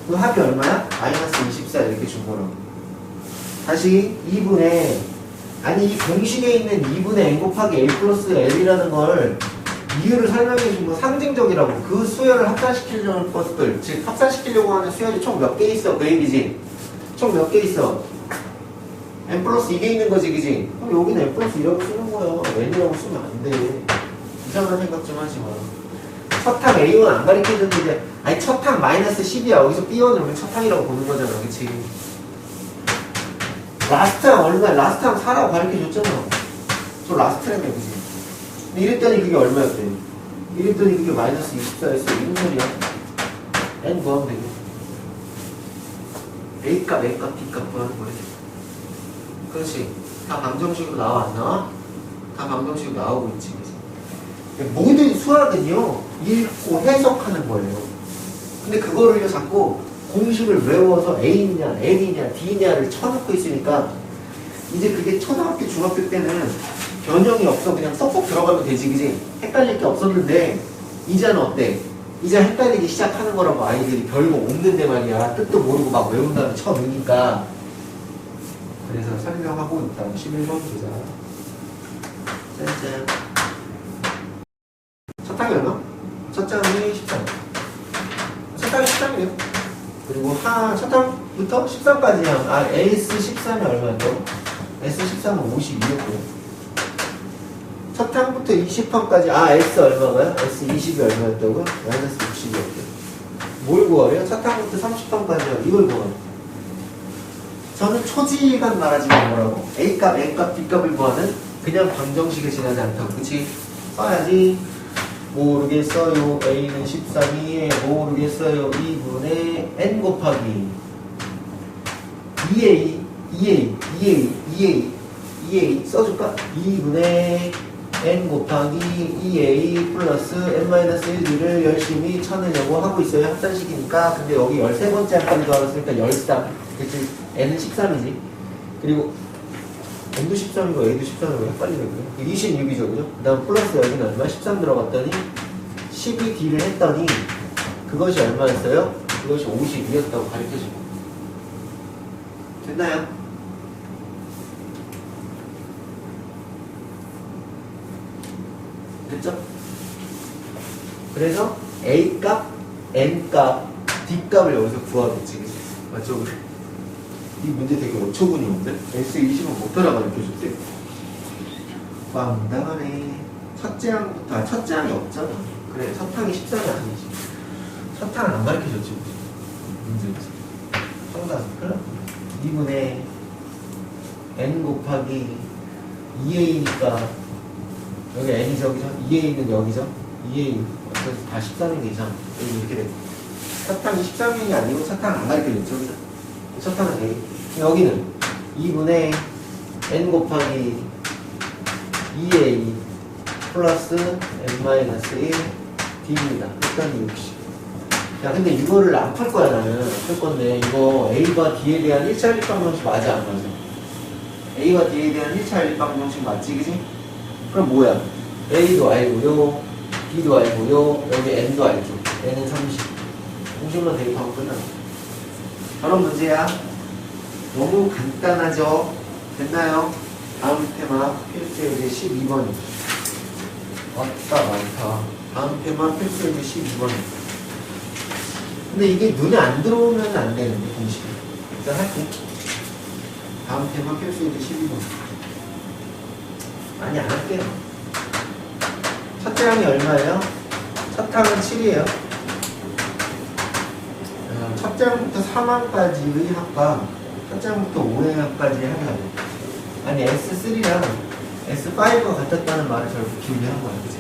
그 합이 얼마야? 마이너스 24 이렇게 준 거라고. 다시 2분의 아니 이 공식에 있는 2분의 N 곱하기 A 플러스 L이라는 걸 이유를 설명해 준 건 상징적이라고. 그 수열을 합산시키려는 것들 즉 합산시키려고 하는 수열이 총 몇 개 있어 그 얘기지. 총 몇 개 있어? N 플러스 2개 있는 거지 그지? 그럼 여기는 N 플러스 2라고 쓰는 거야. N이라고 쓰면 안 돼. 이상한 생각 좀 하지 마. 첫 항 A1 안 가르쳐줬는데 아니 첫 항 마이너스 10이야. 여기서 B1을 우리 첫 항이라고 보는 거잖아. 그치? 라스트 항 얼마야? 라스트 항 4라고 가르쳐줬잖아. 저 라스트라며 그치? 근데 이랬더니 그게 얼마였대? 이랬더니 그게 마이너스 24였어. 이런 소리야. N 구하면 되겠네. A값, A값, B값 구하는 거야. 그렇지. 다 방정식으로 나와 안 나와? 다 방정식으로 나오고 있지. 그치? 모든 수학은요 읽고 해석하는 거예요. 근데 그거를요 자꾸 공식을 외워서 A냐 N이냐 D냐를 쳐놓고 있으니까 이제 그게 초등학교 중학교 때는 변형이 없어. 그냥 쏙쏙 들어가면 되지 그지? 헷갈릴 게 없었는데 이제는 어때? 이제 헷갈리기 시작하는 거라고. 아이들이 별거 없는데 말이야. 뜻도 모르고 막 외운 다음에 쳐넣으니까. 그래서 설명하고 있다. 11번 보자. 짠짠. 첫 항이 얼마? 첫 장이 13. 첫 장이 13이에요. 그리고 첫 항부터 13까지 항. AS 13이 얼마였죠? S13은 52였고요. 첫 항부터 20항까지, S 얼마가요? S20이 얼마였다고요? 마이너스 60이었대요. 뭘 구하래요? 첫 항부터 30항까지요. 이걸 구하래요. 저는 초지일관 말하지만 뭐라고? A값, N값, B값을 구하는 그냥 방정식에 지나지 않다고. 그치? 써야지. 모르겠어요. A는 13이 모르겠어요. 2분의 N 곱하기 2A 써줄까? 2분의 N 곱하기 2A 플러스 N-1D를 열심히 쳐내려고 하고 있어요. 합산식이니까. 근데 여기 13번째 항까지 더하았으니까 13. 그치? N은 13이지. 그리고 N도 13이고 A도 13이고 헷갈리고요. 26이죠. 그죠? 그 다음 플러스 여기는 얼마? 13 들어갔더니 12D를 했더니 그것이 얼마였어요? 그것이 52였다고 가르쳐주고. 됐나요? 됐죠? 그래서 A값, N값, D값을 여기서 구하겠지. 그치? 맞죠? 이 문제 되게 어처구니 없네. S20은 못 따라 가르쳐줬대. 황당하네. 첫째 항부터, 첫째 항이 없잖아. 그래, 첫 항이 13이 아니지. 첫 항은 안 가르쳐줬지. 문제지. 황당. 그래? 2분의 N 곱하기 2A니까 여기 N이 저기죠? 2A는 여기죠? 2A 어차피 다 13인 이상 여기 이렇게 돼. 첫 항이 13인이 아니고 첫 항은 안 가르쳐줬죠. 그죠? 첫 항은 A. 여기는 2분의 N 곱하기 2A 플러스 N-1 D입니다. 일단 60. 야, 근데 이거를 안 풀 거야, 나는. 안 풀 건데, 이거 A와 D에 대한 1차 1방정식 맞아, 안 맞아? A와 D에 대한 1차 1방정식 맞지, 그지? 그럼 뭐야? A도 알고요, D도 알고요, 여기 N도 알죠. N은 30. 공식만 대입하고 끝나. 저런 문제야. 너무 간단하죠? 됐나요? 다음 테마, 필수예제 12번이죠. 왔다, 많다. 다음 테마, 필수예제 12번이죠. 근데 이게 눈에 안 들어오면 안 되는데, 공식이. 일단 할게. 다음 테마 필수예제 12번. 아니, 안 할게요. 첫째 항이 얼마예요? 첫 항은 7이에요. 첫째 항부터 3항까지의 합과 첫째 항부터 5회 항까지의 합이 안 돼. 아니, S3랑 S5가 같았다는 말을 저렇게 기울여 한 거야, 그치?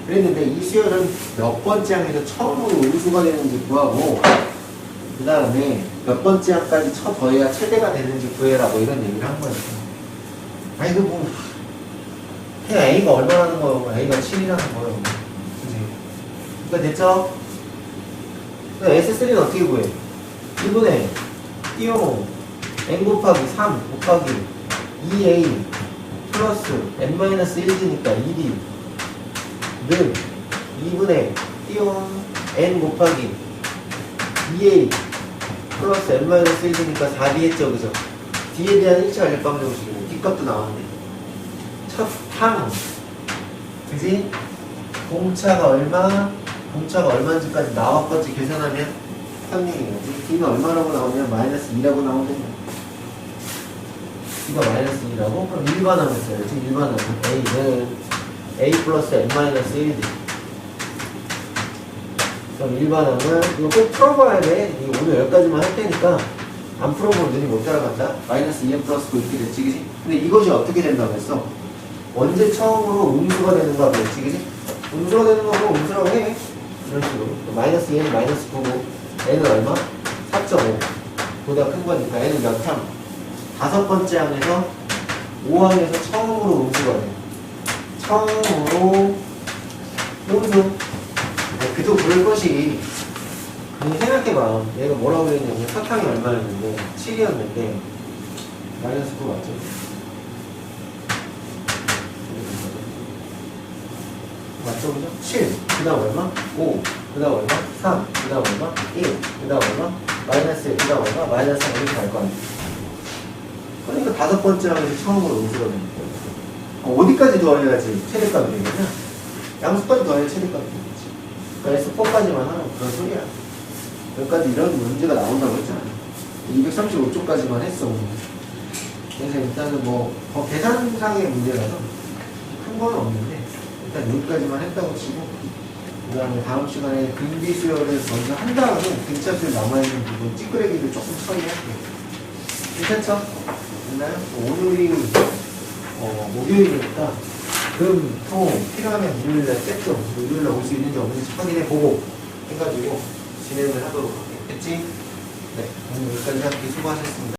그랬는데 이 수열은 몇 번째 항에서 처음으로 음수가 되는지 구하고 그 다음에 몇 번째 항까지 더해야 최대가 되는지 구해라 뭐 이런 얘기를 한 거였어. 아니 그 뭐 그냥 A가 얼마라는 거예요? A가 7이라는 거예요. 그치? 그러니까 됐죠? S3는 어떻게 구해? 1분의 띄워 N 곱하기 3 곱하기 2A 플러스 N-1D니까 2D 는 2분의 띄운 N 곱하기 2A 플러스 N-1D니까 4D 했죠, 그죠? D에 대한 1차 일방정식이네. D값도 나왔네. 첫 항, 그지? 공차가 얼마? 공차가 얼마인지까지 나왔겠지. 계산하면 3이에요. D가 얼마라고 나오냐면 마이너스 2라고 나오면 D가 마이너스 2라고? 그럼 일반항을 써야지. 일반항 A는 A 플러스 N-1D. 그럼 일반항은 이거 꼭 풀어봐야 돼. 이거 오늘 여기까지만 할 테니까 안 풀어보면 눈이 못 따라간다. 마이너스 2n 플러스 9 이렇게 됐지, 그지? 근데 이것이 어떻게 된다고 했어? 언제 처음으로 음수가 되는가 그랬지, 그지? 음수가 되는 거고 음수라고 해. 이런 식으로. 마이너스 2는 마이너스 9고 n은 얼마? 4.5 보다 큰 거니까 n은 몇 항? 5번째 항에서 5항에서 처음으로 음수가 돼. 처음으로 음수. 그도 그럴 것이 그냥 생각해봐. 얘가 뭐라고 그랬냐면 첫 항이 얼마였는데 7이었는데 마이너스 9 맞죠? 맞죠? 그죠? 7 그 다음 얼마? 5 그 다음 얼마? 3 그 다음 얼마? 1 그 다음 얼마? 마이너스 1 그 다음 얼마? 마이너스 3 이렇게 갈 거 아니야. 그러니까 5번째 항에서 처음으로 음수가 되는 거야. 어디까지 더해야지 최대값이 되겠냐? 양수까지 더해야 최대값이 되겠지. 그래서 S4까지만 하는 그런 소리야. 여기까지 이런 문제가 나온다고 했잖아. 235쪽까지만 했어. 그래서 일단은 뭐 계산상의 문제라서 큰 건 없는데 일단 여기까지만 했다고 치고 그 다음에 다음 시간에 등비수열을 먼저 한 다음에 등차수열 남아있는 부분 찌끄레기를 조금 처리할게요. 괜찮죠? 됐나요? 오늘이 목요일이니까 금, 토, 필요하면 일요일날 뺐죠. 일요일날 올 수 있는지 없는지 확인해보고 해가지고 진행을 하도록 할게요. 됐지? 네, 오늘 여기까지 할게요. 수고하셨습니다.